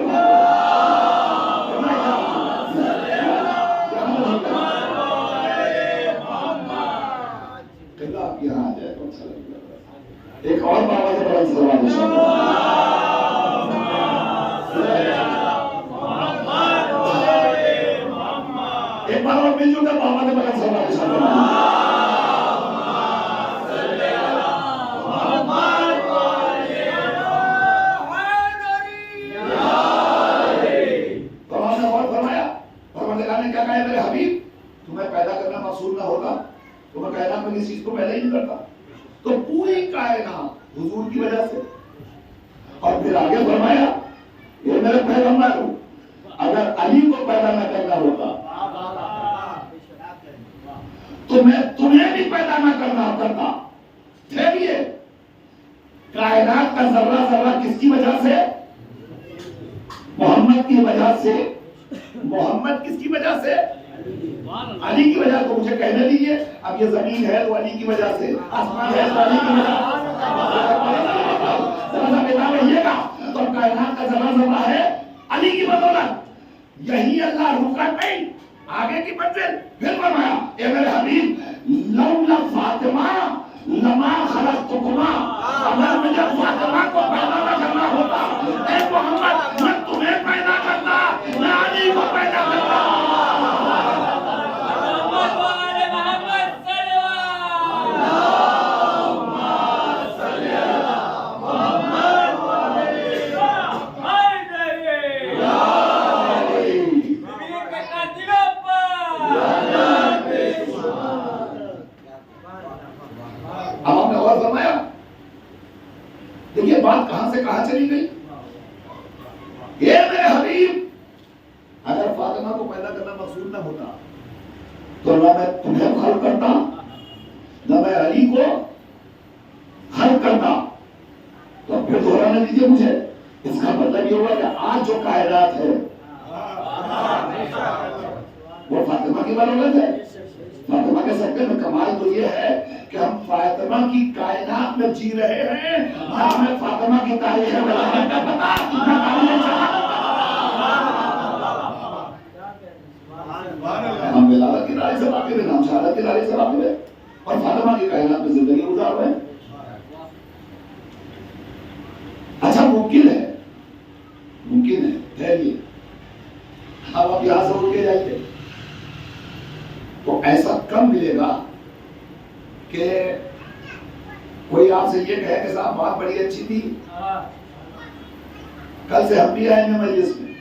آپ یہاں آ جائے تو اچھا لگے گا۔ ایک اور محمد بلند صلوات ارشاد ایک بار اور مل جل کر محمد بلند صلوات ارشاد میرے حبیب تمہیں پیدا کرنا مقصود نہ ہوتا تو میں کائنات میں کسی چیز کو پیدا ہی نہیں کرتا۔ تو پوری کائنات حضور کی وجہ سے، اور پھر آگے فرمایا یہ میرے پیغمبر اگر علی کو پیدا نہ کرنا ہوتا تو میں تمہیں بھی پیدا نہ کرنا کرتا۔ پھر یہ کائنات کا ذرہ ذرہ کس کی وجہ سے؟ محمد کی وجہ سے۔ محمد کس کی وجہ سے؟ علی کی وجہ۔ تو مجھے کہنے دیجیے اب یہ زمین ہے تو علی کی وجہ سے، آسمان ہے تو علی کی وجہ سے، تو کائنات کا ذرہ ذرہ ہے علی کی بدولت۔ یہی اللہ رکا نہیں، آگے کی منزل پھر فرمایا اے میرے حبیب لولا فاطمہ لما خلقتکما، اگر مجھے فاطمہ کو پیدا نہ کرنا ہوتا اے محمد میں تمہیں پیدا کرتا، میں علی کو پیدا کرتا۔ اب آپ نے غور فرمایا، دیکھیے بات کہاں سے کہاں چلی گئی۔ یہ میرے حبیب اگر فاطمہ کو پیدا کرنا مقصود نہ ہوتا تو نہ میں تمہیں خلق کرتا نہ میں علی کو خلق کرتا۔ تو پھر دہرانے دیجیے مجھے، اس کا مطلب یہ ہوا کہ آج جو کائنات ہے وہ فاطمہ کی بدولت ہے۔ فاطمہ کے صدقے میں کمال تو یہ ہے کہ ہم فاطمہ کی کائنات میں جی رہے ہیں، ہمیں فاطمہ کی تاریخ بلانے کا پتا ہم ولادت کی تاریخ سے واقف ہیں، ہم شہادت کی تاریخ سے واقف ہیں، اور فاطمہ کی کائنات میں زندگی گزار رہے ہیں۔ اچھا ممکن ہے ٹھہریے، اب یہاں سے اٹھ کے جائیے تو ایسا کم ملے گا کہ کوئی آپ سے یہ کہے کہ صاحب بات بڑی اچھی تھی، کل سے ہم بھی آئیں گے مجلس میں۔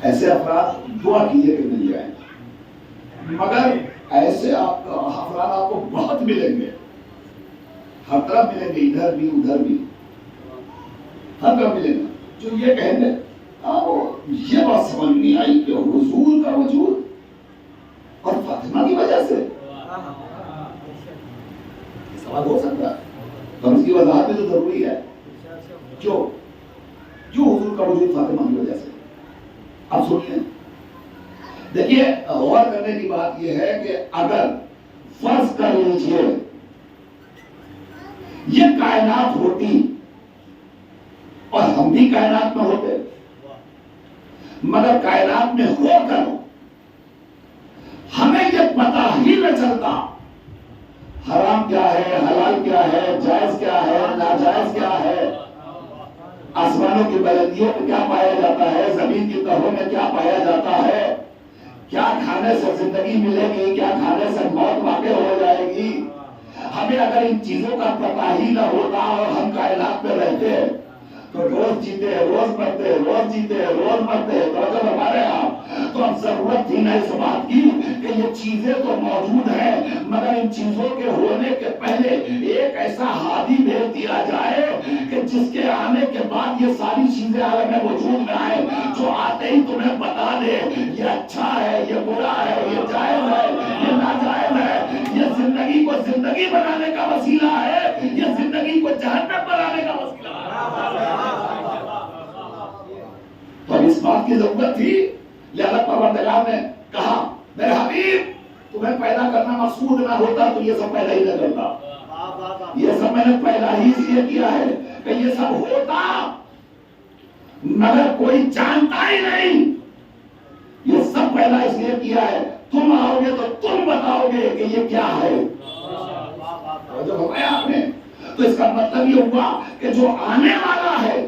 ایسے افراد دعا کیجئے کہ مل جائیں، مگر ایسے افراد آپ کو بہت ملیں گے، ہر طرف ملیں گے، ادھر بھی ادھر بھی، ہر طرف ملیں گے، جو یہ کہیں گے یہ بات سمجھ نہیں آئی کہ حضور کا وجود اور فاطمہ کی وجہ سے سوال ہو سکتا ہے، تو اس کی وضاحت بھی تو ضروری ہے، جو حضور کا وجود فاطمہ کی وجہ سے۔ اب سنیے، دیکھیے غور کرنے کی بات یہ ہے کہ اگر فرض کر لیجیے یہ کائنات ہوتی اور ہم بھی کائنات میں ہوتے، مگر کائنات میں ہو کر ہمیں یہ پتہ ہی نہ چلتا، حرام کیا ہے، حلال کیا ہے، جائز کیا ہے، ناجائز کیا ہے، آسمانوں کی بلندیوں میں کیا پایا جاتا ہے، زمین کی تہوں میں کیا پایا جاتا ہے، کیا کھانے سے زندگی ملے گی، کیا کھانے سے موت واقع ہو جائے گی۔ ہمیں اگر ان چیزوں کا پتہ ہی نہ ہوتا اور ہم کائنات میں رہتے تو روز جیتے، روز مرتے، روز جیتے، روز مرتے، تو جب ہمارے یہاں تو اب ضرورت تھی نہ اس بات کی کہ یہ چیزیں تو موجود ہیں، مگر ان چیزوں کے ہونے کے پہلے ایک ایسا ہادی بھیج دیا جائے کہ جس کے آنے کے بعد یہ ساری چیزیں عالم وجود میں آئے، جو آتے ہی تمہیں بتا دے یہ اچھا ہے، یہ برا ہے، یہ جائز ہے، یہ ناجائز ہے، یہ زندگی کو زندگی بنانے کا وسیلہ ہے، یہ زندگی کو جہنم بنانے کا وسیلہ ہے۔ تو اس بات کی ضرورت تھی، لہذا پروردگار نے کہا میرے حبیب تمہیں پیدا کرنا مقصود نہ ہوتا تو یہ سب پیدا ہی نہ کرتا، یہ سب میں نے پہلا ہی اس لیے کیا ہے کہ یہ سب ہوتا مگر کوئی جانتا ہی نہیں، یہ سب پہلا اس لیے کیا ہے تم آؤ گے تو تم بتاؤ گے کہ یہ کیا ہے۔ جو ہمیں آپ نے تو اس کا مطلب یہ ہوا کہ جو آنے والا ہے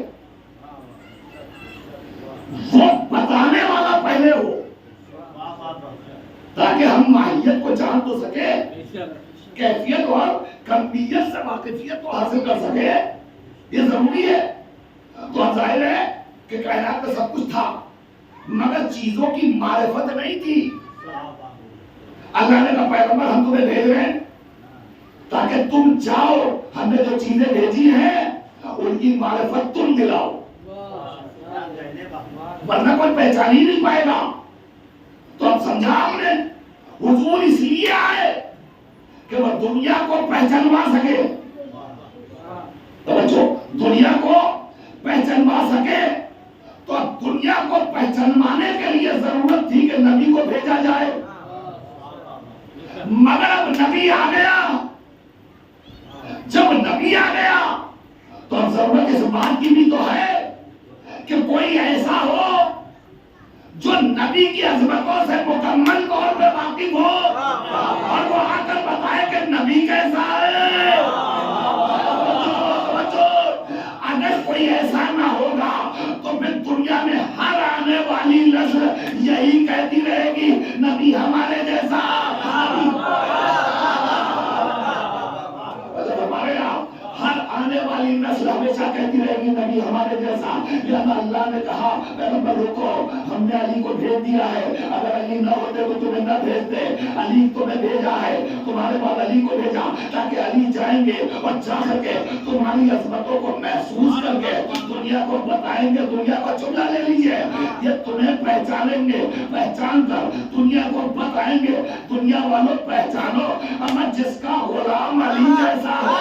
وہ بتانے والا پہلے ہو، تاکہ ہم ماہیت کو جان تو سکے، کیفیت اور کمیت سے واقفیت کو حاصل کر سکے، یہ ضروری ہے۔ تو ظاہر ہے کہ کائنات میں سب کچھ تھا مگر چیزوں کی معرفت نہیں تھی۔ اللہ نے کہا پیغمبر ہم تمہیں بھیج رہے ہیں تاکہ تم جاؤ، ہم نے جو چیزیں بھیجی ہیں ان کی معرفت تم دلاؤ، ورنہ کوئی پہچان ہی نہیں پائے گا۔ تو اب سمجھا ہم نے حضور اس لیے آئے کہ وہ دنیا کو پہچانوا سکے، توجہ، دنیا کو پہچانوا سکے۔ تو اب دنیا کو پہچانوانے کے لیے ضرورت تھی کہ نبی کو بھیجا جائے، مگر اب نبی آ گیا۔ جب نبی آ گیا تو اب ضرورت اس بات کی بھی تو ہے کہ کوئی ایسا ہو جو نبی کی عظمتوں سے مکمل طور پہ واقف ہو اور وہ آ کر بتائے کہ نبی کیسا ہے۔ اگر کوئی ایسا نہ ہوگا تو پھر دنیا میں ہر آنے والی نسل یہی کہتی رہے گی نبی ہمارے جیسا۔ ہمارے یہاں ہر آنے والی نسل ہمیشہ کہتی رہے گی نبی ہمارے جیسا۔ لہذا اللہ نے کہا پیغمبر رکو، ہم نے علی کو بھیج دیا ہے، اگر علی نہ ہوتے تو تمہیں نہ بھیجتے، علی تمہیں بھیجا ہے، تمہارے بعد علی کو بھیجا تاکہ علی جائیں گے اور جا کر کے تمہاری عظمتوں کو محسوس کر کے دنیا کو بتائیں گے۔ دنیا کو جملہ لے لیجئے، یہ تمہیں پہچانیں گے، پہچان کر دنیا کو بتائیں گے دنیا والوں پہچانو اما جس کا غلام علی جیسا ہے۔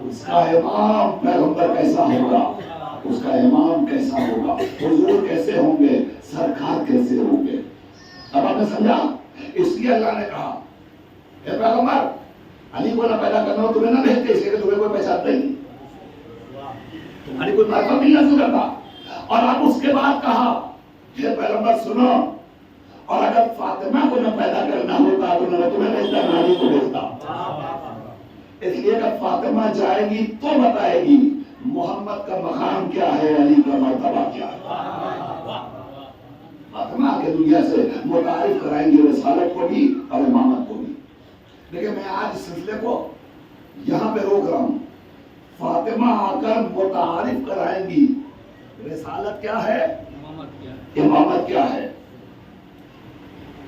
اس کا امام پیغمبر کیسا ہوگا، اس کا امام کیسا ہوگا، حضور کیسے ہوں گے، سرکار کیسے ہوں گے۔ اب آپ نے سمجھا، اس لیے اللہ نے کہا اے پیغمبر علی کو نہ پیدا کرنا ہو تمہیں نہ بھیجتے، اس لیے کہ تمہیں کوئی پہچانتا ہی نہیں، تمہاری کوئی معرفت نہیں حاصل کرتا۔ اور اب اس کے بعد کہا اے پیغمبر سنو، اور اگر فاطمہ کو نہ پیدا کرنا ہوتا تو نہ تمہیں بھیجتا نہ علی کو بھیجتا، اس لیے کہ فاطمہ جائے گی تو بتائے گی محمد کا مقام کیا ہے، علی کا مرتبہ کیا ہے۔ فاطمہ کے دنیا سے متعارف کرائیں گی رسالت کو بھی اور امامت کو بھی۔ لیکن میں آج اس سلسلے کو یہاں پہ روک رہا ہوں، فاطمہ آ کر متعارف کرائیں گی رسالت کیا ہے، امامت کیا ہے۔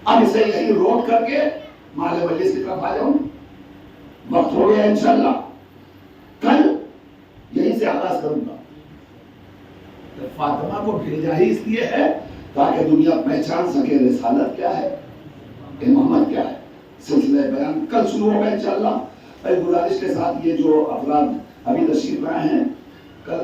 اب اسے یہی روک کر کے مال مجلس کی طرف آ جاؤں، وقت ہو گیا انشاءاللہ، کل یہیں سے آغاز کروں گا۔ فاطمہ کو بھیجا ہی اس لیے ہے تاکہ دنیا پہچان سکے رسالت کیا ہے، امامت کیا ہے۔ سلسلہ بیان کل شروع ہوگا انشاءاللہ۔ ایک گزارش کے ساتھ یہ جو افراد ابھی تشریف لائے ہیں، کل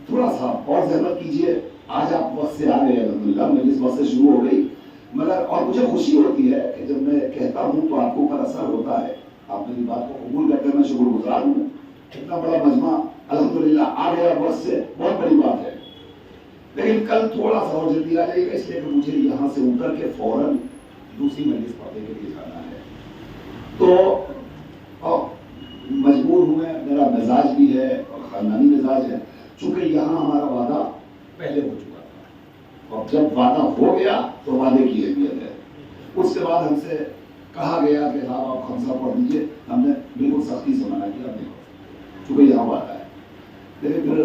تھوڑا سا اور زحمت کیجئے، آج آپ وقت سے آ گئے الحمدللہ، مجلس وقت سے شروع ہو گئی، مگر اور مجھے خوشی ہوتی ہے کہ جب میں کہتا ہوں تو آپ کو اوپر اثر ہوتا ہے، آپ میری بات کو قبول کرتے ہیں، میں شکر گزار ہوں۔ اتنا بڑا مجمع الحمدللہ آ گیا وقت سے، بہت بڑی بات ہے۔ لیکن کل تھوڑا سا اور جلدی آ جائے گا، اس لیے کہ مجھے یہاں سے اتر کے فوراً دوسری مجلس پڑھنے کے لیے جانا ہے. تو مجبور ہوئے، میرا مزاج بھی ہے اور خاندانی مزاج ہے، چونکہ یہاں ہمارا وعدہ پہلے ہو چکا تھا، اور جب وعدہ ہو گیا تو وعدے کی اہمیت ہے. اس کے بعد ہم سے کہا گیا کہ صاحب آپ خمسہ پڑھ دیجیے. ہم نے بالکل سختی سے منع کیا، نہیں چونکہ یہاں وعدہ ہے. لیکن پھر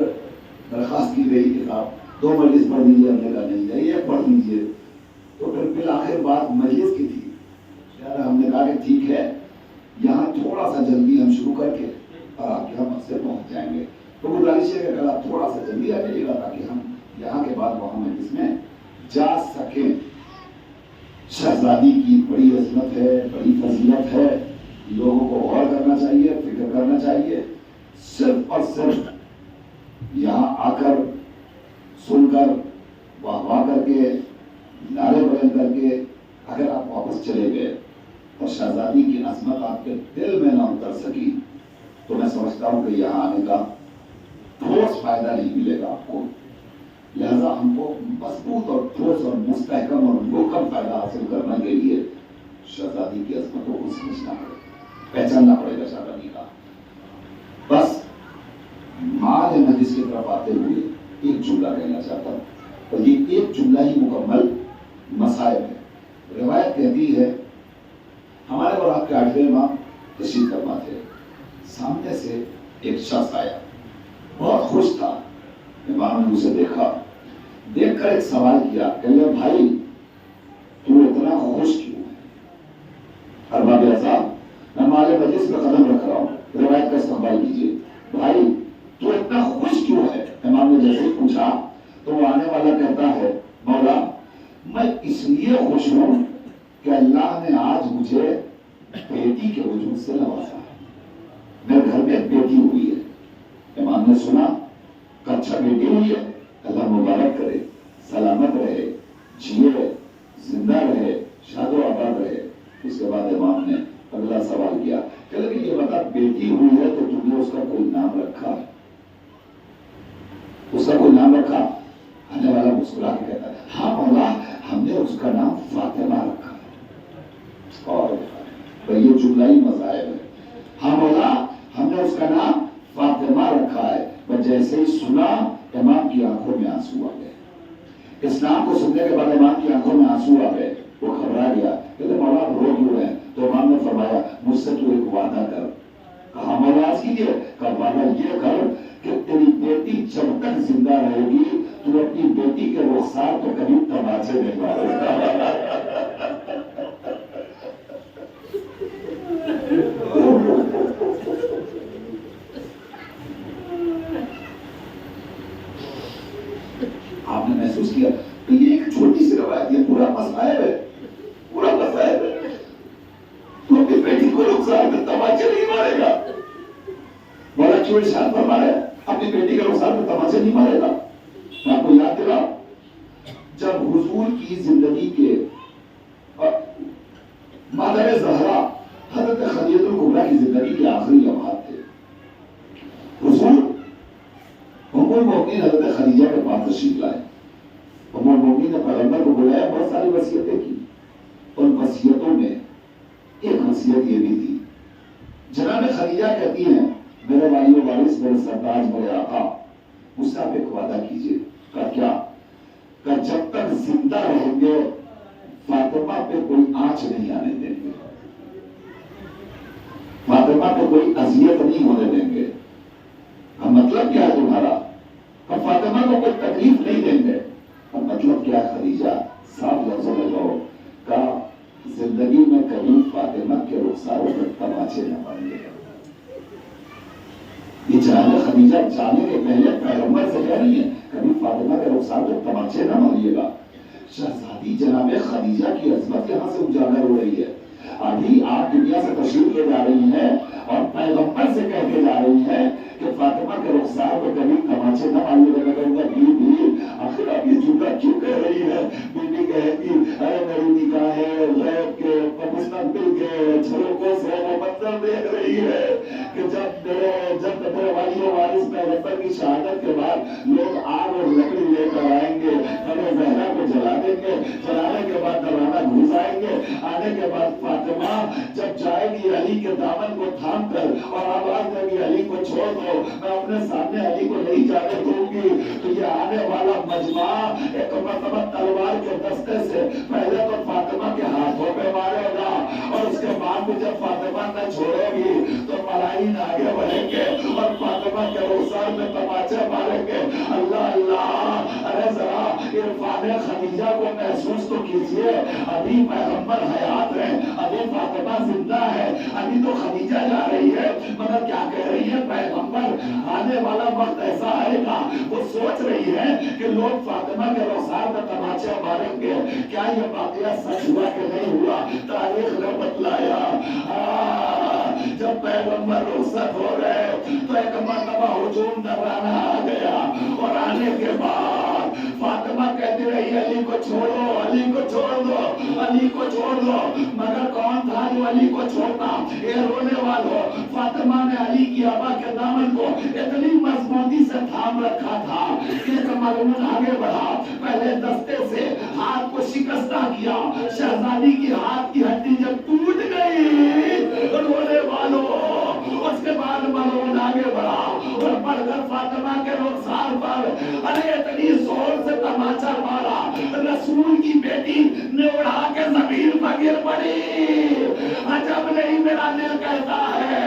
درخواست کی گئی کہ صاحب 2 مجلس پڑھ دیجیے. ہم نے کہا نہیں ہے، یہ پڑھ دیجیے. تو پھر بالآخر بات مجلس کی تھی. ہم نے کہا کہ ٹھیک ہے، یہاں تھوڑا سا جلدی ہم شروع کر کے اور آپ کے ہم سے پہنچ جائیں گے. تو گزارش ہے کہ اگر آپ تھوڑا سا جلدی آ جائیے گا تاکہ ہم یہاں کے بعد وہاں مجلس میں جا سکیں. شہزادی کی بڑی عظمت ہے، بڑی فضیلت ہے. لوگوں کو غور کرنا چاہیے، فکر کرنا چاہیے. صرف اور صرف یہاں آ کر سن کر واہ واہ کر کے نعرے بلند کر کے اگر آپ واپس چلے گئے اور شہزادی کی عظمت آپ کے دل میں نہ اتر سکی تو میں سمجھتا ہوں کہ یہاں آنے کا ٹھوس فائدہ نہیں ملے گا آپ کو. لہذا ہم کو مضبوط اور ٹھوس اور مستحکم اور محکم فائدہ حاصل کرنے کے لیے شہزادی کی عظمتوں کو سمجھنا پڑے گا، پہچاننا پڑے گا شہزادی کا. بس مال مجلس کی طرف آتے ہوئے ایک جملہ کہنا چاہتا ہوں، اور یہ ایک جملہ ہی مکمل مصائب ہے. روایت کہتی ہے ہمارے اور آپ کے 8ویں ماہ تشریف فرما تھے. سامنے سے ایک شخص آیا، بہت خوش تھا. امام نے اسے دیکھا، دیکھ کر ایک سوال کیا کہ بھائی تو اتنا خوش کیوں ہے؟ ارباب اعظم، میں مال مجلس میں قدم رکھ رہا ہوں، روایت کا استقبال کیجیے. بھائی تو اتنا خوش کیوں ہے؟ امام نے جیسے ہی پوچھا تو وہ آنے والا کہتا ہے مولا میں اس لیے خوش ہوں کہ اللہ نے آج مجھے بیٹی کے وجود سے نوازا ہے. میرے گھر میں ایک بیٹی ہوئی ہے. امام نے سنا کہ اچھا بیٹی ہوئی ہے، اللہ مبارک کرے، سلامت رہے، جیے، زندہ رہے، شاد و آباد رہے. اس کے بعد امام نے اگلا سوال کیا کہ لیکن یہ بتا بیٹی ہوئی ہے تو تم نے اس کا کوئی نام رکھا؟ اس کا کوئی نام رکھا؟ آنے والا مسکرا کے کہتا ہے ہاں مولا ہم نے اس کا نام فاطمہ رکھا ہے. اور یہ جملہ ہی مذاہب ہے. ہاں مولا ہم نے اس کا نام فاطمہ رکھا ہے. پر جیسے ہی سنا امام کی آنکھوں میں آنسو آ گئے. اس نام کو سننے کے بعد امام کی آنکھوں میں آنسو آ گئے. وہ گھبرا گیا، کہتے مولا آپ رو کیوں رہے ہیں؟ تو امام نے فرمایا مجھ سے تو ایک وعدہ کر. کہا مولا آج کیجیے. کہا وعدہ یہ کر کہ تیری بیٹی جب تک زندہ رہے گی تو اپنی بیٹی کے رخسار تو کبھی تماچے نہیں مارے گا. آپ نے محسوس کیا کہ یہ ایک چھوٹی سی روایت، یہ پورا مسائب ہے، پورا مسائب ہے. تو اپنی بیٹی کو رخسار میں تماچے نہیں مارے گا. مولا کیوں ارشاد فرما رہے ہیں اپنی بیٹی کے رخسار میں تماچے نہیں مارے گا؟ میں آپ کو یاد دلاؤں جب حضور کی زندگی کے مادر زہرا حضرت خدیجہ الکبریٰ کی زندگی کے آخری لمحات تھے. حضور ام المؤمنین حضرت خدیجہ کے پاس تشریف لائے. ام المؤمنین نے پیغمبر کو بلایا، بہت ساری وصیتیں کی. ان وصیتوں میں ایک وصیت یہ بھی تھی. جناب خدیجہ کہتی ہیں میرے والی و وارث، میرے سردار، میرے آقا، مجھ سے آپ ایک وعدہ کیجیے. کہا کیا؟ کہ جب تک زندہ رہیں گے فاطمہ پہ کوئی آنچ نہیں آنے دیں گے، فاطمہ پہ کوئی اذیت نہیں ہونے دیں گے. اب مطلب کیا ہے تمہارا؟ اب فاطمہ کو کوئی تکلیف نہیں دیں گے. اب مطلب کیا ہے خدیجہ؟ صاف لفظوں میں کہو کہ زندگی میں کبھی فاطمہ کے رخساروں پر تماچے نہ ماریں گے. یہ جناب خدیجہ جانے کے پہلے پیغمبر سے کہہ رہی ہے کبھی فاطمہ کے رخسار پر تماچے نہ ماریے گا. شہزادی جناب خدیجہ کی عظمت یہاں سے اجاگر ہو رہی ہے. ابھی آپ دنیا سے تشریف لے جا رہی ہیں اور پیغمبر سے کہہ کے جا رہی ہیں کہ فاطمہ کے رخسار پہ کبھی تماچے نہ ماریے گا. میں کہوں گا بھی آخر آپ یہ جملہ کیوں کہہ رہی ہے؟ بیٹی کہے گی ارے میری نکاح ہے غیب کے مستقبل کے جھلکوں سے وہ منظر دیکھ رہی ہے کہ جب میرے والی و وارث پیغمبر کی شہادت کے بعد لوگ آگ اور لکڑی لے کر آئیں گے گے، چلانے کے بعد دروازہ گھس آئیں گے، آنے کے بعد فاطمہ جب جائے گی علی کے دامن کو تھام کر اور آواز دے گی علی کو چھوڑ دو، میں اپنے سامنے علی کو نہیں جانے دوں گی، تو یہ آنے والا مجمع ایک مرتبہ تلوار کے دستے سے پہلے تو فاطمہ کے ہاتھوں پہ مارے گا، اور اس کے بعد بھی جب فاطمہ نہ چھوڑے گی تو ملائین آگے بڑھیں گے اور فاطمہ کے رخسار میں تماچے ماریں گے۔ اللہ اللہ، ارے ذرا عرفان خدیجہ کو محسوس تو کیجئے، ابھی پیغمبر حیات ہے، ابھی فاطمہ زندہ ہے، ابھی تو خدیجہ جا رہی ہے، مگر کیا کہہ رہی ہے پیغمبر آنے والا وقت ایسا آئے گا، وہ سوچ رہی ہے کہ لوگ فاطمہ کے رخسار میں تماچے ماریں گے، کیا یہ واقعہ سچ ہوا کہ نہیں ہوا؟ تاریخ نے بتلایا جب پیغمبر رخصت ہو گئے تو ایک مرتبہ ہجوم ڈرانا آ گیا، اور آنے کے بعد فاطمہ کہتی رہی علی کو چھوڑو، علی کو چھوڑ دو، علی کو چھوڑ دو، مگر کون تھا جو علی کو چھوڑتا؟ اے رونے والوں، فاطمہ نے علی کی آبا کے دامن کو اتنی مضبوطی سے تھام رکھا تھا کہ ایک ملعون آگے بڑھا، پہلے دستے سے ہاتھ کو شکستہ کیا، شہزادی کی ہاتھ کی ہڈی جب ٹوٹ گئی رونے والوں، اس کے بعد ملعون آگے بڑھا اور پڑھ کر فاطمہ کے رخسار پر ارے اتنی زور سے تماچا مارا، رسول کی بیٹی نے اڑا کے زمین پر گر پڑی۔ عجب نہیں میرا دل کہتا ہے،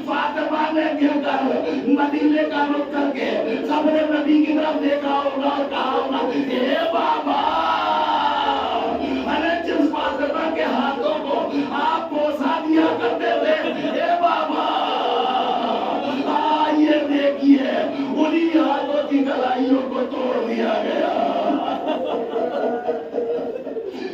فاطمہ نے گر کر مدینے کا رخ کر کے قبر نبی کی طرف دیکھا ہوگا اور کہا ہوگا اے بابا، ارے جس فاطمہ کے ہاتھوں کو آپ بوسا دیا کرتے تھے، اے بابا یہ دیکھیے انہی ہاتھوں کی کلائیوں کو توڑ دیا گیا۔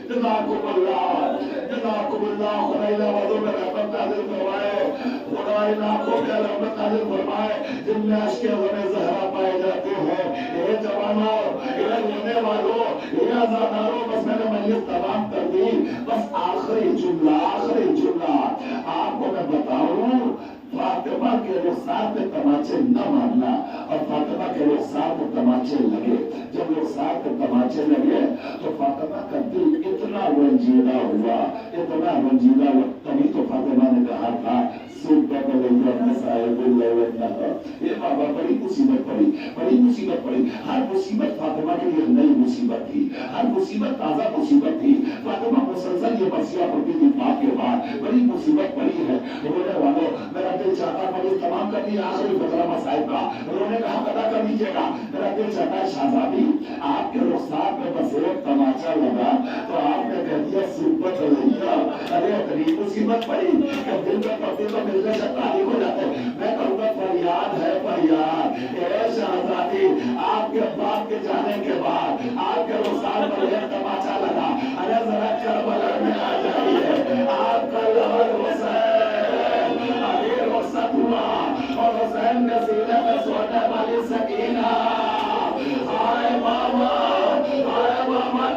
جزاکم اللہ، جزاکم اللہ، خدای نوازوں میں رحمت نازل فرمائے، خدای ناکوں میں رحمت نازل فرمائے، جن میں عشق غم زہرا پائے جاتے ہیں۔ اے جوانوں، اے رونے والوں، اے آزاداروں، بس میں نے مجلس تمام کر دی، بس آخری جملہ آپ کو میں بتاؤں، فاطمہ کے رخسار پہ تماچے نہ مارنا، اور فاطمہ کے رخسار پہ تماچے لگے، جب رخسار پہ تماچے لگے تو فاطمہ کا دل اتنا رنجیدہ ہوا، اتنا رنجیدہ ہوا، تبھی تو فاطمہ نے کہا تھا یہ بابا بڑی مصیبت پڑی، ہر مصیبت فاطمہ کے لیے نئی مصیبت تھی، ہر مصیبت تازہ مصیبت تھی، فاطمہ مسلسل یہ مسئلہ پڑتی تھی، باپ کے بعد بڑی مصیبت پڑی ہے۔ رونے والوں، میرا دل چاہتا مجلس تمام کرنی آخری فقرہ مصائب کا، رونے کا حق ادا کر دیجیے گا، میرا دل چاہتا ہے شہزادی آپ کے رخسار میں بس ایک تماچا لگا تو آپ نے کہہ دیا سبت لیا، ارے اتنی مصیبت پڑی کہ دل میں پڑتی تو ملنے سے تاریخ ہو جاتے، میں کہوں گا فریاد ہے فریاد، اے شہزادی آپ کے باپ کے جانے کے بعد آپ کے رخسار پر ایک تماچا لگا، ارے ذرا کربلا میں آ جائیے، آپ کا لال حسین ابھی رخصت ہوا اور حسین کے سینے میں سونے والی سکینہ آئے بابا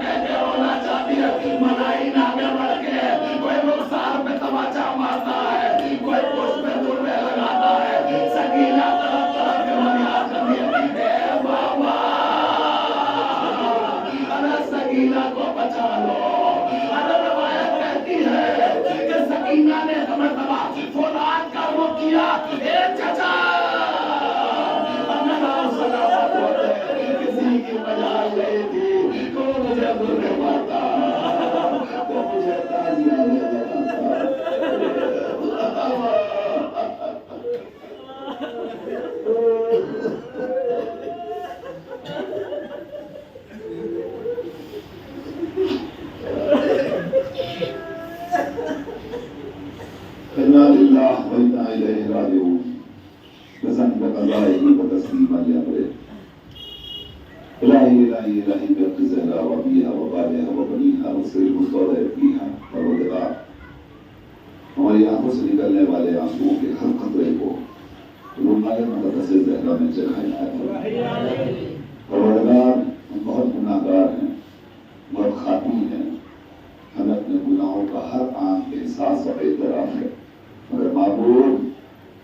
کہتے رونا چاہتی ہے، ملائین آگے بڑھ کے کوئی رخسار پہ تماچا مارتا ہے، کوئی پشت پہ دھرنے لگاتا ہے، سکینہ طرف کے فریاد کرتی ہے اے بابا ارے سکینہ کو بچا لو۔ ارے روایت کہتی ہے کہ سکینہ نے ایک مرتبہ فولاد کا رخ کیا، اے چچا سلامت ہوتے کسی کی مجال نہیں تھی، تو مجھے برے پاتا، تو مجھے تازیہ لے جاتا۔ انا للہ و انا الیہ راجعون، قسم بقضائہ و تسلیما لامرہ، الہی الہی الہی بقضیہ و بیہا و بالہا و بنیہا و سر مستودع فیہا پروردگار ہماری آنکھوں سے نکلنے والے آنسوؤں کے ہر قطرے کو رومائے مقدس زہرا میں چڑھائے آئے۔ پروردگار ہم بہت گناہگار ہیں، بہت خاطی ہیں، ہمیں اپنے گناہوں کا ہر آن احساس اور اعتراف ہے، مگر معبود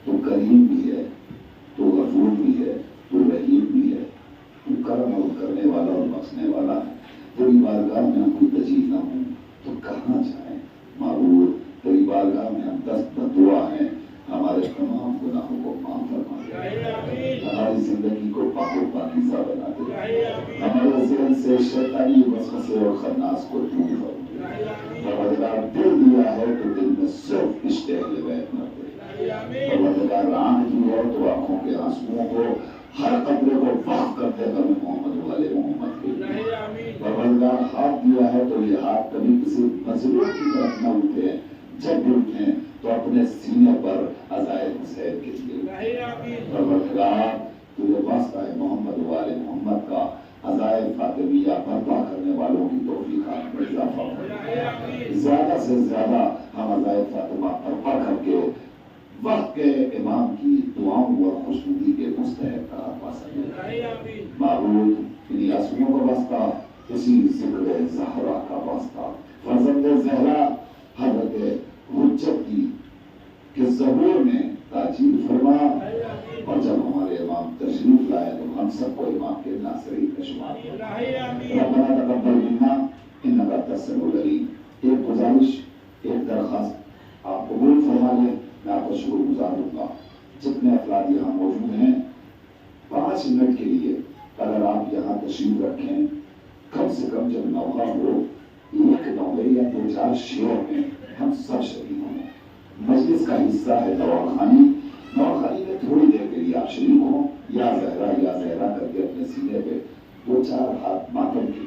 تو کریم بھی ہے، تو غفور بھی ہے، تو رحیم بھی ہے، تو کرم اور کرنے والا اور بخشنے والا ہے۔ تیری بارگاہ میں ہماری زندگی کو پاک و پاکیزہ بنا دے، ہمارے ذہن سے شیطانی وسوسے اور خناس کو دور کر دے۔ پروردگار دل دیا ہے تو دل میں صرف عشق اہل بیت نہ دے، پروردگار آنکھ دی ہے تو آنکھوں کے آنسوؤں کو، ہر قطرے کو وقف کرتے کریں محمد والے محمد کے، پروردگار ہاتھ دیا ہے تو یہ ہاتھ کبھی کسی مظلوم کی طرف نہ اٹھے، جب بھی اٹھیں تو اپنے سینے پر عزائے حسین کے لیے۔ پروردگار تجھے واسطہ ہے محمد والے محمد کا، عزائے فاطمیہ برپا کرنے والوں کی توفیقات میں اضافہ ہو، زیادہ سے زیادہ ہم عزائے فاطمہ برپا کر کے وقت کے امام کی دعاؤں اور خوشنودی کے مستحق قرار پا سکے۔ معبود انہی آنسوؤں کا واسطہ، اسی ذکر زہرا کا واسطہ، فرزند زہرا حضرت حجت کی کہ ظہور میں تاجیل فرما، اور جب ہمارے امام تشریف لائے تو ہم سب کو امام کے ناصرین کا شمار کرنا۔ ربنا تقبل منا انک انت السمیع العلیم۔ ایک گزارش، ایک درخواست آپ قبول فرما لیں، میں آپ کو شکر گزار ہوں گا۔ جتنے افراد یہاں موجود ہیں 5 منٹ کے لیے اگر آپ یہاں تشریف رکھیں، کم سے کم جب نوحہ ہو، ایک نوحے یا 2-4 شعر میں ہم سب شریک ہوں۔ مجلس کا حصہ ہے نواخانی، نواخانی میں تھوڑی دیر کے لیے آپ شریک ہوں، یا زہرا کر کے اپنے سینے پہ 2-4 ہاتھ ماتم کے